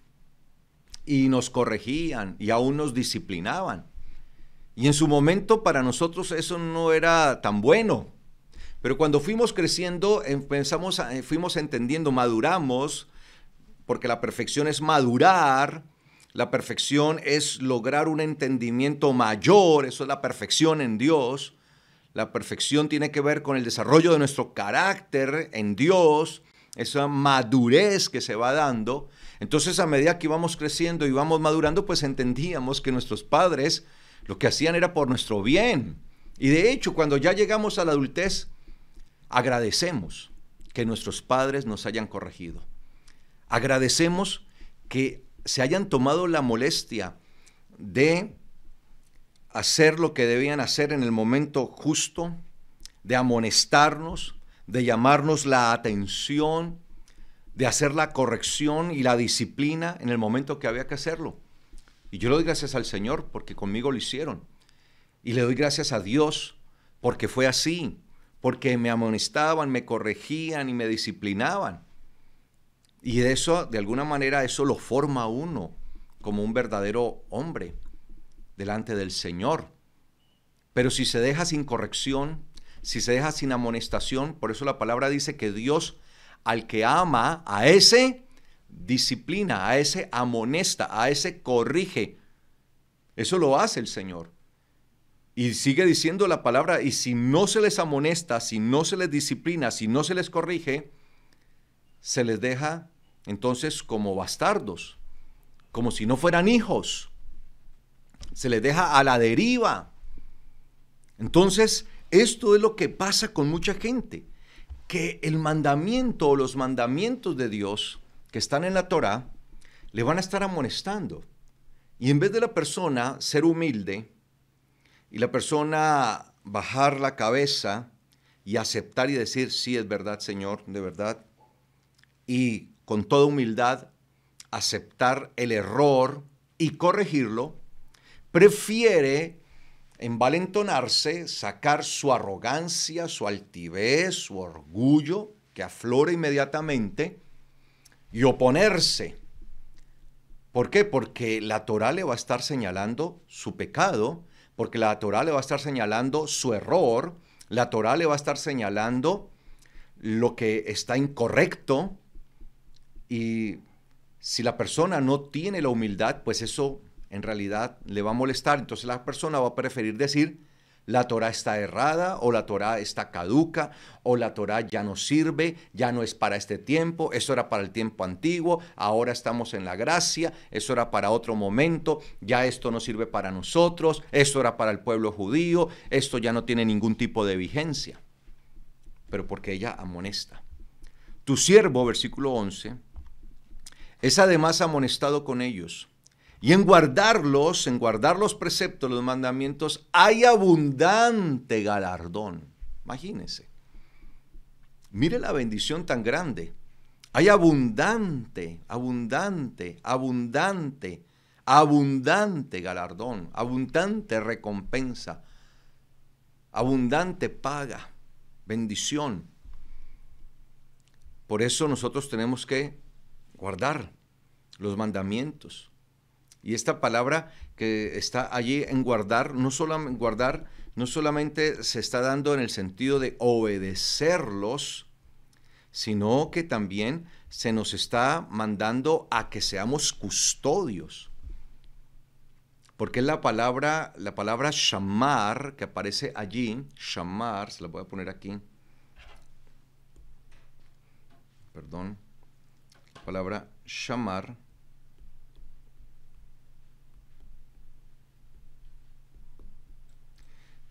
y nos corregían, y aún nos disciplinaban. Y en su momento para nosotros eso no era tan bueno. Pero cuando fuimos creciendo, fuimos entendiendo, maduramos, porque la perfección es madurar, la perfección es lograr un entendimiento mayor, eso es la perfección en Dios. La perfección tiene que ver con el desarrollo de nuestro carácter en Dios, esa madurez que se va dando. Entonces, a medida que íbamos creciendo y íbamos madurando, pues entendíamos que nuestros padres lo que hacían era por nuestro bien. Y de hecho, cuando ya llegamos a la adultez, agradecemos que nuestros padres nos hayan corregido. Agradecemos que se hayan tomado la molestia de hacer lo que debían hacer en el momento justo, de amonestarnos, de llamarnos la atención, de hacer la corrección y la disciplina en el momento que había que hacerlo. Y yo le doy gracias al Señor porque conmigo lo hicieron. Y le doy gracias a Dios porque fue así, porque me amonestaban, me corregían y me disciplinaban. Y eso, de alguna manera, eso lo forma a uno como un verdadero hombre, delante del Señor. Pero si se deja sin corrección, si se deja sin amonestación, por eso la palabra dice que Dios al que ama, a ese disciplina, a ese amonesta, a ese corrige. Eso lo hace el Señor. Y sigue diciendo la palabra, y si no se les amonesta, si no se les disciplina, si no se les corrige, se les deja entonces como bastardos, como si no fueran hijos. Se les deja a la deriva. Entonces, esto es lo que pasa con mucha gente, que el mandamiento o los mandamientos de Dios que están en la Torá le van a estar amonestando. Y en vez de la persona ser humilde y la persona bajar la cabeza y aceptar y decir, sí, es verdad, Señor, de verdad, y con toda humildad aceptar el error y corregirlo, prefiere envalentonarse, sacar su arrogancia, su altivez, su orgullo, que aflora inmediatamente, y oponerse. ¿Por qué? Porque la Torá le va a estar señalando su pecado, porque la Torá le va a estar señalando su error, la Torá le va a estar señalando lo que está incorrecto, y si la persona no tiene la humildad, pues eso en realidad le va a molestar. Entonces la persona va a preferir decir, la Torá está errada, o la Torá está caduca, o la Torá ya no sirve, ya no es para este tiempo, eso era para el tiempo antiguo, ahora estamos en la gracia, eso era para otro momento, ya esto no sirve para nosotros, esto era para el pueblo judío, esto ya no tiene ningún tipo de vigencia. Pero porque ella amonesta. Tu siervo, versículo 11, es además amonestado con ellos. Y en guardar los preceptos, los mandamientos, hay abundante galardón. Imagínense. Mire la bendición tan grande. Hay abundante galardón, abundante recompensa, abundante paga, bendición. Por eso nosotros tenemos que guardar los mandamientos. Y esta palabra que está allí en guardar no solamente se está dando en el sentido de obedecerlos, sino que también se nos está mandando a que seamos custodios. Porque es la palabra shamar que aparece allí, shamar, se la voy a poner aquí. Perdón. La palabra shamar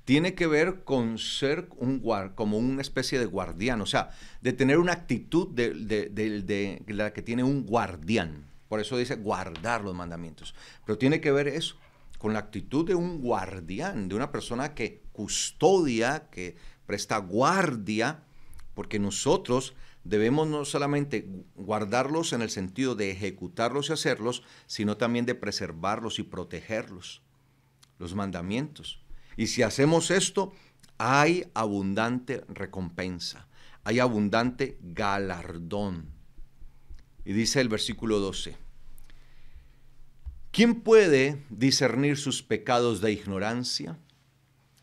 tiene que ver con ser como una especie de guardián, o sea, de tener una actitud de la que tiene un guardián. Por eso dice guardar los mandamientos. Pero tiene que ver eso, con la actitud de un guardián, de una persona que custodia, que presta guardia, porque nosotros debemos no solamente guardarlos en el sentido de ejecutarlos y hacerlos, sino también de preservarlos y protegerlos, los mandamientos. Y si hacemos esto, hay abundante recompensa, hay abundante galardón. Y dice el versículo 12, ¿quién puede discernir sus pecados de ignorancia?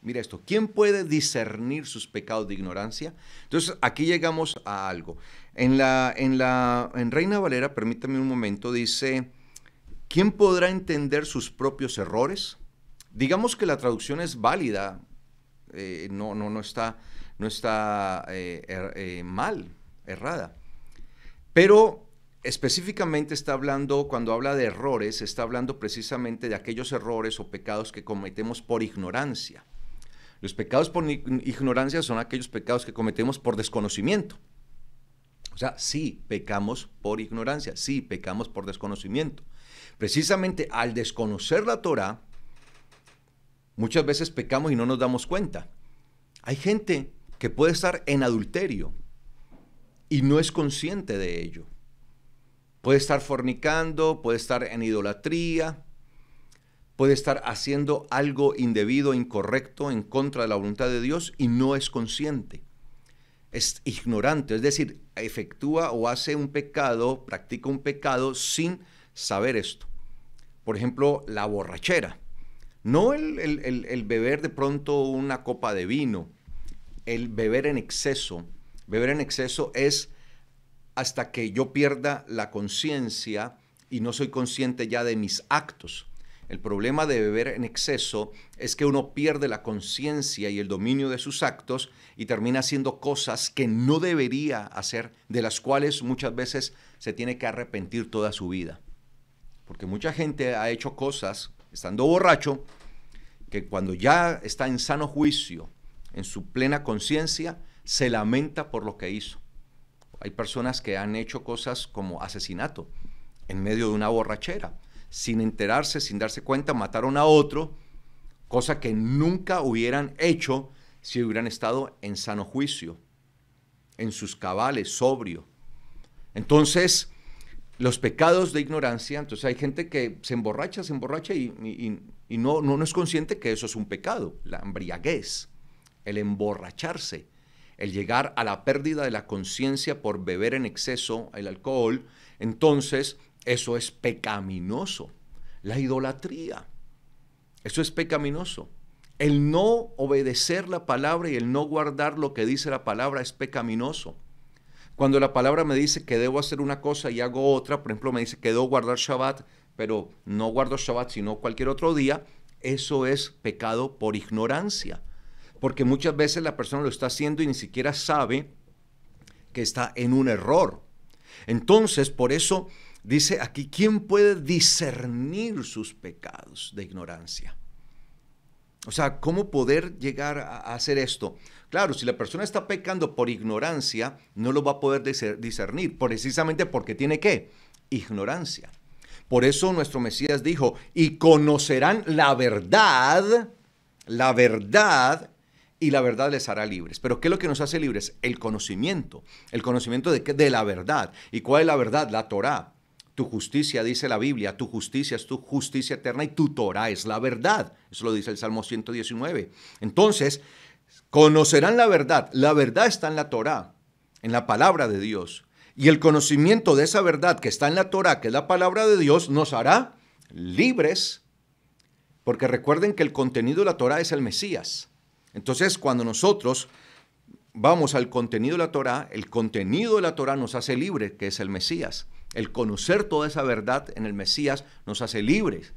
Mira esto, ¿quién puede discernir sus pecados de ignorancia? Entonces, aquí llegamos a algo. En Reina Valera, permítame un momento, dice, ¿quién podrá entender sus propios errores? Digamos que la traducción es válida, no está mal, errada. Pero específicamente está hablando, cuando habla de errores, está hablando precisamente de aquellos errores o pecados que cometemos por ignorancia. Los pecados por ignorancia son aquellos pecados que cometemos por desconocimiento. O sea, sí, pecamos por ignorancia, sí, pecamos por desconocimiento. Precisamente al desconocer la Torá, muchas veces pecamos y no nos damos cuenta. Hay gente que puede estar en adulterio y no es consciente de ello. Puede estar fornicando, puede estar en idolatría, puede estar haciendo algo indebido, incorrecto, en contra de la voluntad de Dios y no es consciente. Es ignorante, es decir, efectúa o hace un pecado, practica un pecado sin saber esto. Por ejemplo, la borrachera. No el beber de pronto una copa de vino, el beber en exceso. Beber en exceso es hasta que yo pierda la conciencia y no soy consciente ya de mis actos. El problema de beber en exceso es que uno pierde la conciencia y el dominio de sus actos y termina haciendo cosas que no debería hacer, de las cuales muchas veces se tiene que arrepentir toda su vida. Porque mucha gente ha hecho cosas estando borracho que cuando ya está en sano juicio, en su plena conciencia, se lamenta por lo que hizo. Hay personas que han hecho cosas como asesinato en medio de una borrachera. Sin enterarse, sin darse cuenta, mataron a otro, cosa que nunca hubieran hecho si hubieran estado en sano juicio, en sus cabales, sobrio. Entonces, los pecados de ignorancia, entonces hay gente que se emborracha y no es consciente que eso es un pecado, la embriaguez, el emborracharse, el llegar a la pérdida de la conciencia por beber en exceso el alcohol. Entonces, eso es pecaminoso. La idolatría, eso es pecaminoso. El no obedecer la palabra y el no guardar lo que dice la palabra es pecaminoso. Cuando la palabra me dice que debo hacer una cosa y hago otra, por ejemplo, me dice que debo guardar Shabbat, pero no guardo Shabbat sino cualquier otro día, eso es pecado por ignorancia. Porque muchas veces la persona lo está haciendo y ni siquiera sabe que está en un error. Entonces, por eso dice aquí, ¿quién puede discernir sus pecados de ignorancia? O sea, ¿cómo poder llegar a hacer esto? Claro, si la persona está pecando por ignorancia, no lo va a poder discernir, precisamente porque tiene ¿qué? Ignorancia. Por eso nuestro Mesías dijo, y conocerán la verdad, y la verdad les hará libres. Pero ¿qué es lo que nos hace libres? El conocimiento de ¿qué? De la verdad. ¿Y cuál es la verdad? La Torá. Tu justicia, dice la Biblia, tu justicia es tu justicia eterna y tu Torá es la verdad. Eso lo dice el Salmo 119. Entonces, conocerán la verdad. La verdad está en la Torá, en la palabra de Dios. Y el conocimiento de esa verdad que está en la Torá, que es la palabra de Dios, nos hará libres. Porque recuerden que el contenido de la Torá es el Mesías. Entonces, cuando nosotros vamos al contenido de la Torá, el contenido de la Torá nos hace libre, que es el Mesías. El conocer toda esa verdad en el Mesías nos hace libres.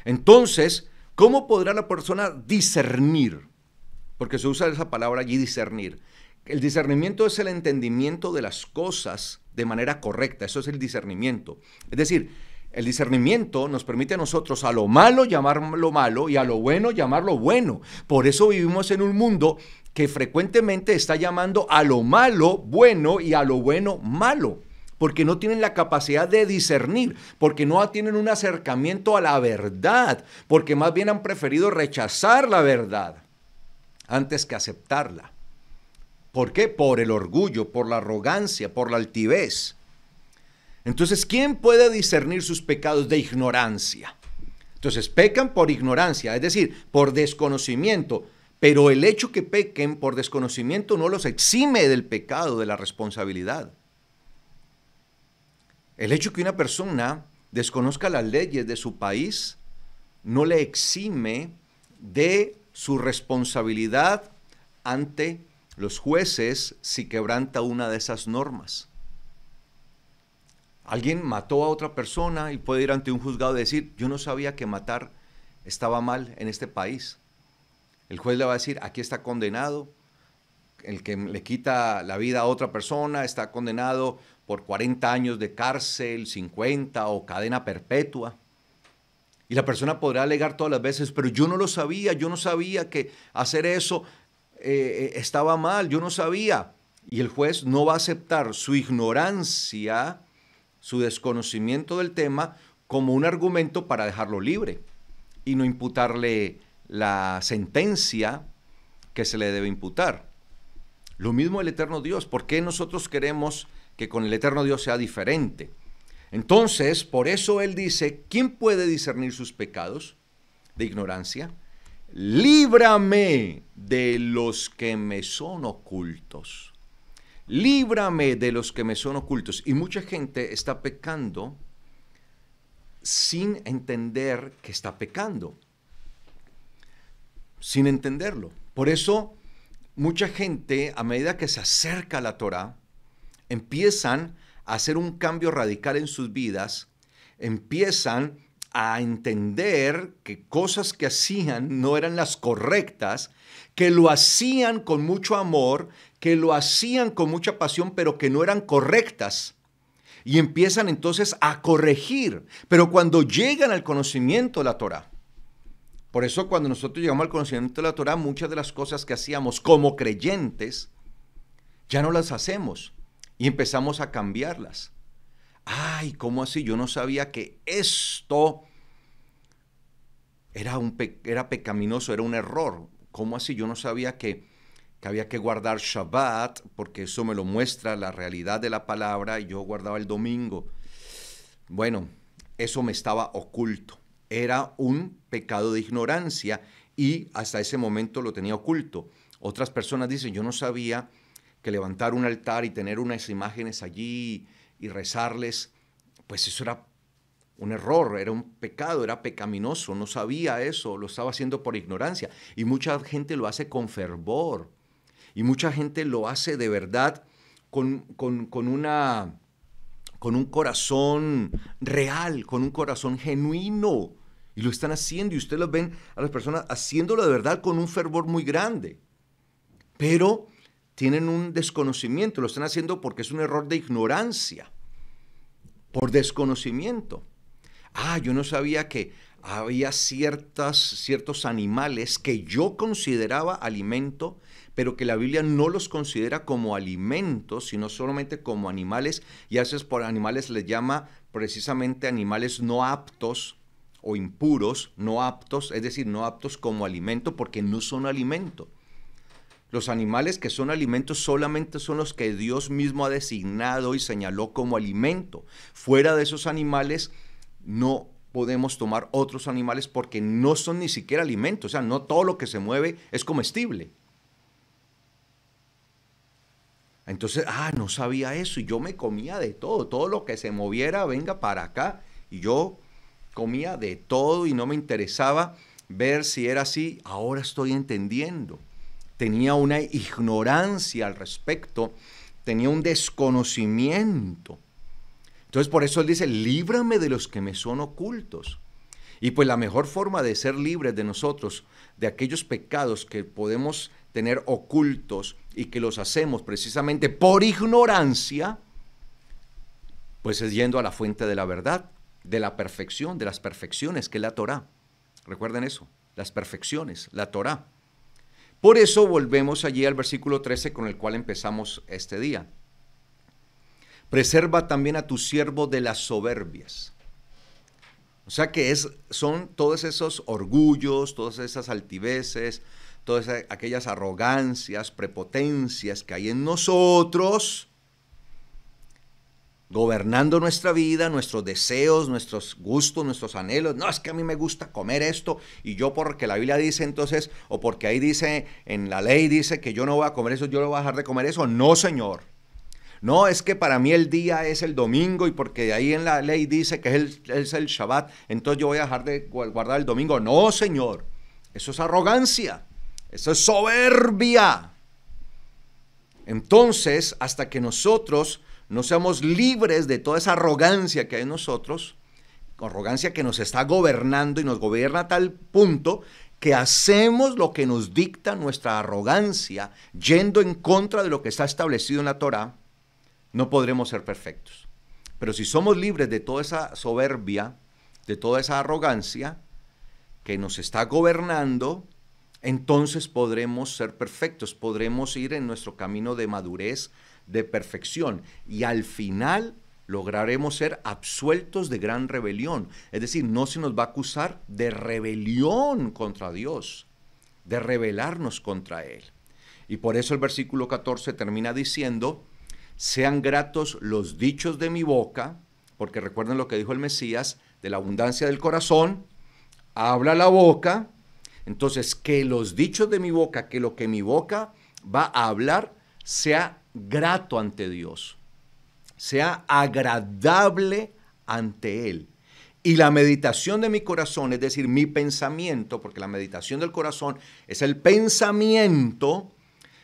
Entonces, ¿cómo podrá la persona discernir? Porque se usa esa palabra allí, discernir. El discernimiento es el entendimiento de las cosas de manera correcta. Eso es el discernimiento. Es decir, el discernimiento nos permite a nosotros a lo malo llamarlo malo y a lo bueno llamarlo bueno. Por eso vivimos en un mundo que frecuentemente está llamando a lo malo bueno y a lo bueno malo. Porque no tienen la capacidad de discernir, porque no tienen un acercamiento a la verdad, porque más bien han preferido rechazar la verdad antes que aceptarla. ¿Por qué? Por el orgullo, por la arrogancia, por la altivez. Entonces, ¿quién puede discernir sus pecados de ignorancia? Entonces, pecan por ignorancia, es decir, por desconocimiento, pero el hecho que pequen por desconocimiento no los exime del pecado, de la responsabilidad. El hecho que una persona desconozca las leyes de su país no le exime de su responsabilidad ante los jueces si quebranta una de esas normas. Alguien mató a otra persona y puede ir ante un juzgado y decir, yo no sabía que matar estaba mal en este país. El juez le va a decir, aquí está condenado. El que le quita la vida a otra persona está condenado por 40 años de cárcel, 50 o cadena perpetua. Y la persona podrá alegar todas las veces, pero yo no lo sabía, yo no sabía que hacer eso estaba mal, yo no sabía. Y el juez no va a aceptar su ignorancia, su desconocimiento del tema, como un argumento para dejarlo libre y no imputarle la sentencia que se le debe imputar. Lo mismo el eterno Dios. ¿Por qué nosotros queremos que con el eterno Dios sea diferente? Entonces, por eso Él dice, ¿quién puede discernir sus pecados de ignorancia? Líbrame de los que me son ocultos. Líbrame de los que me son ocultos. Y mucha gente está pecando sin entender que está pecando. sin entenderlo. Por eso, mucha gente, a medida que se acerca a la Torá, empiezan a hacer un cambio radical en sus vidas, empiezan a entender que cosas que hacían no eran las correctas, que lo hacían con mucho amor, que lo hacían con mucha pasión, pero que no eran correctas. Y empiezan entonces a corregir. Pero cuando llegan al conocimiento de la Torá, por eso cuando nosotros llegamos al conocimiento de la Torá, muchas de las cosas que hacíamos como creyentes, ya no las hacemos y empezamos a cambiarlas. Ay, ¿cómo así? Yo no sabía que esto era pecaminoso, era un error. ¿Cómo así? Yo no sabía que había que guardar Shabbat, porque eso me lo muestra la realidad de la palabra, y yo guardaba el domingo. Bueno, eso me estaba oculto. Era un pecado de ignorancia y hasta ese momento lo tenía oculto. Otras personas dicen, yo no sabía que levantar un altar y tener unas imágenes allí y rezarles, pues eso era un error, era un pecado, era pecaminoso, no sabía eso, lo estaba haciendo por ignorancia. Y mucha gente lo hace con fervor, y mucha gente lo hace de verdad con un corazón real, con un corazón genuino. Y lo están haciendo, y ustedes los ven a las personas haciéndolo de verdad con un fervor muy grande. Pero tienen un desconocimiento, lo están haciendo porque es un error de ignorancia, por desconocimiento. Yo no sabía que había ciertos animales que yo consideraba alimento, pero que la Biblia no los considera como alimentos, sino solamente como animales, y a veces por animales les llama precisamente animales no aptos o impuros, no aptos, es decir, no aptos como alimento porque no son alimento. Los animales que son alimentos solamente son los que Dios mismo ha designado y señaló como alimento. Fuera de esos animales no podemos tomar otros animales porque no son ni siquiera alimentos. O sea, no todo lo que se mueve es comestible. Entonces, no sabía eso y yo me comía de todo lo que se moviera, venga para acá. Y yo comía de todo y no me interesaba ver si era así. Ahora estoy entendiendo. Tenía una ignorancia al respecto, tenía un desconocimiento. Entonces por eso él dice, líbrame de los que me son ocultos. Y pues la mejor forma de ser libres de nosotros, de aquellos pecados que podemos tener ocultos y que los hacemos precisamente por ignorancia, pues es yendo a la fuente de la verdad, de la perfección, de las perfecciones, que es la Torá. Recuerden eso, las perfecciones, la Torá. Por eso volvemos allí al versículo 13 con el cual empezamos este día. Preserva también a tu siervo de las soberbias. O sea que son todos esos orgullos, todas esas altiveces, todas aquellas arrogancias, prepotencias que hay en nosotros, gobernando nuestra vida, nuestros deseos, nuestros gustos, nuestros anhelos. No, es que a mí me gusta comer esto y yo porque la Biblia dice entonces, o porque ahí dice, en la ley dice que yo no voy a comer eso, yo no voy a dejar de comer eso. No, Señor. No, es que para mí el día es el domingo y porque ahí en la ley dice que es el Shabbat, entonces yo voy a dejar de guardar el domingo. No, Señor. Eso es arrogancia. Eso es soberbia. Entonces, hasta que nosotros no seamos libres de toda esa arrogancia que hay en nosotros, arrogancia que nos está gobernando y nos gobierna a tal punto que hacemos lo que nos dicta nuestra arrogancia, yendo en contra de lo que está establecido en la Torá, no podremos ser perfectos. Pero si somos libres de toda esa soberbia, de toda esa arrogancia que nos está gobernando, entonces podremos ser perfectos, podremos ir en nuestro camino de madurez, de perfección, y al final lograremos ser absueltos de gran rebelión. Es decir, no se nos va a acusar de rebelión contra Dios, de rebelarnos contra Él. Y por eso el versículo 14 termina diciendo, sean gratos los dichos de mi boca, porque recuerden lo que dijo el Mesías, de la abundancia del corazón, habla la boca. Entonces, que los dichos de mi boca, que lo que mi boca va a hablar, sea grato ante Dios, sea agradable ante Él. Y la meditación de mi corazón, es decir, mi pensamiento, porque la meditación del corazón es el pensamiento,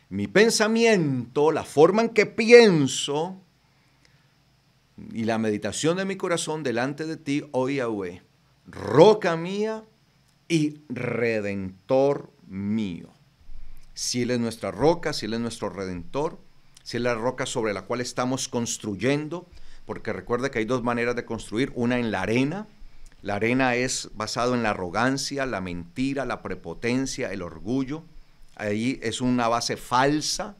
mi pensamiento, la forma en que pienso, y la meditación de mi corazón delante de ti, oh Yahweh, roca mía y redentor mío. Si Él es nuestra roca, si Él es nuestro redentor, si es la roca sobre la cual estamos construyendo, porque recuerda que hay dos maneras de construir, una en la arena. La arena es basado en la arrogancia, la mentira, la prepotencia, el orgullo. Ahí es una base falsa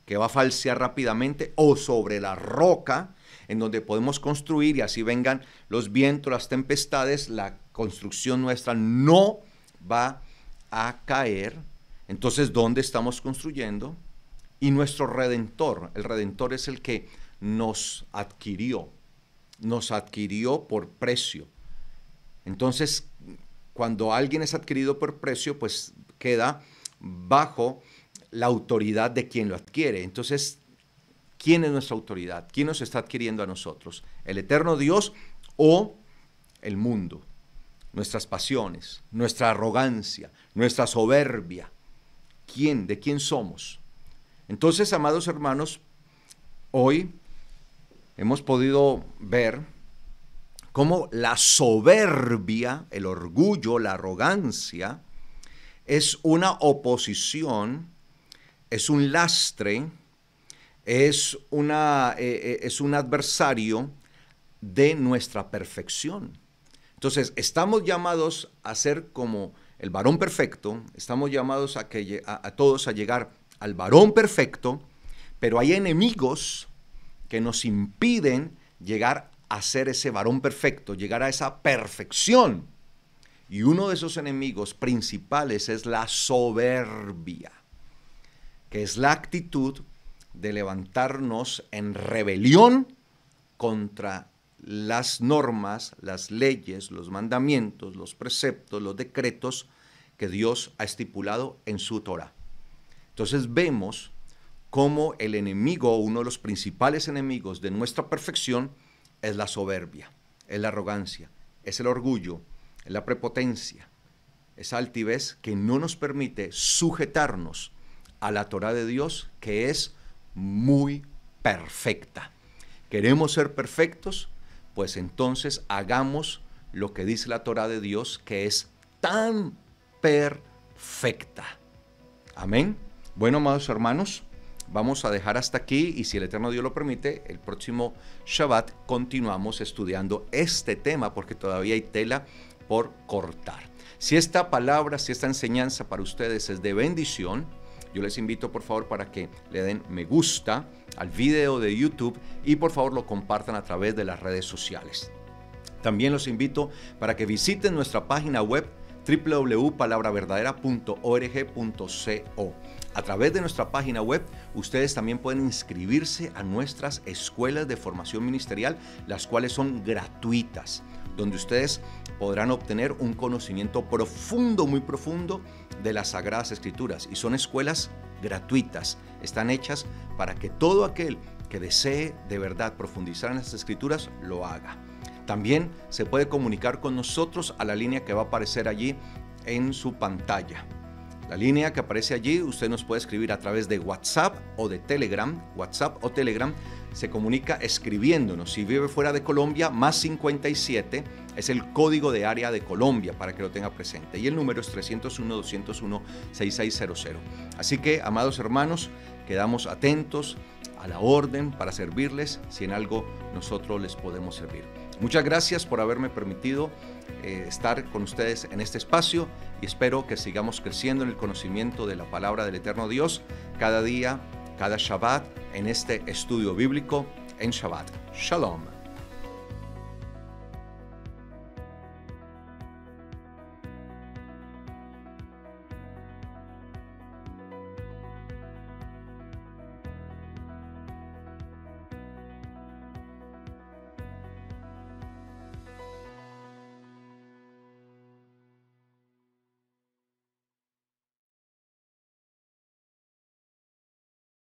que va a falsear rápidamente, o sobre la roca, en donde podemos construir y así vengan los vientos, las tempestades, la construcción nuestra no va a caer. Entonces, ¿dónde estamos construyendo? Y nuestro Redentor, el Redentor es el que nos adquirió por precio. Entonces, cuando alguien es adquirido por precio, pues queda bajo la autoridad de quien lo adquiere. Entonces, ¿quién es nuestra autoridad? ¿Quién nos está adquiriendo a nosotros? ¿El eterno Dios o el mundo? Nuestras pasiones, nuestra arrogancia, nuestra soberbia. ¿Quién? ¿De quién somos? Entonces, amados hermanos, hoy hemos podido ver cómo la soberbia, el orgullo, la arrogancia, es una oposición, es un lastre, es un adversario de nuestra perfección. Entonces, estamos llamados a ser como el varón perfecto, estamos llamados a todos a llegar al varón perfecto, pero hay enemigos que nos impiden llegar a ser ese varón perfecto, llegar a esa perfección. Y uno de esos enemigos principales es la soberbia, que es la actitud de levantarnos en rebelión contra las normas, las leyes, los mandamientos, los preceptos, los decretos que Dios ha estipulado en su Torah. Entonces vemos cómo el enemigo, uno de los principales enemigos de nuestra perfección, es la soberbia, es la arrogancia, es el orgullo, es la prepotencia, esa altivez que no nos permite sujetarnos a la Torah de Dios, que es muy perfecta. ¿Queremos ser perfectos? Pues entonces hagamos lo que dice la Torah de Dios, que es tan perfecta. Amén. Bueno, amados hermanos, vamos a dejar hasta aquí y si el Eterno Dios lo permite, el próximo Shabbat continuamos estudiando este tema porque todavía hay tela por cortar. Si esta palabra, si esta enseñanza para ustedes es de bendición, yo les invito por favor para que le den me gusta al video de YouTube y por favor lo compartan a través de las redes sociales. También los invito para que visiten nuestra página web www.palavraverdadera.org.co. A través de nuestra página web, ustedes también pueden inscribirse a nuestras escuelas de formación ministerial, las cuales son gratuitas, donde ustedes podrán obtener un conocimiento profundo, muy profundo, de las Sagradas Escrituras. Y son escuelas gratuitas, están hechas para que todo aquel que desee de verdad profundizar en las Escrituras, lo haga. También se puede comunicar con nosotros a la línea que va a aparecer allí en su pantalla. La línea que aparece allí, usted nos puede escribir a través de WhatsApp o de Telegram. WhatsApp o Telegram se comunica escribiéndonos. Si vive fuera de Colombia, más 57 es el código de área de Colombia para que lo tenga presente. Y el número es 301-201-6600. Así que, amados hermanos, quedamos atentos a la orden para servirles si en algo nosotros les podemos servir. Muchas gracias por haberme permitido estar con ustedes en este espacio y espero que sigamos creciendo en el conocimiento de la palabra del eterno Dios cada día, cada Shabbat, en este estudio bíblico en Shabbat. Shalom.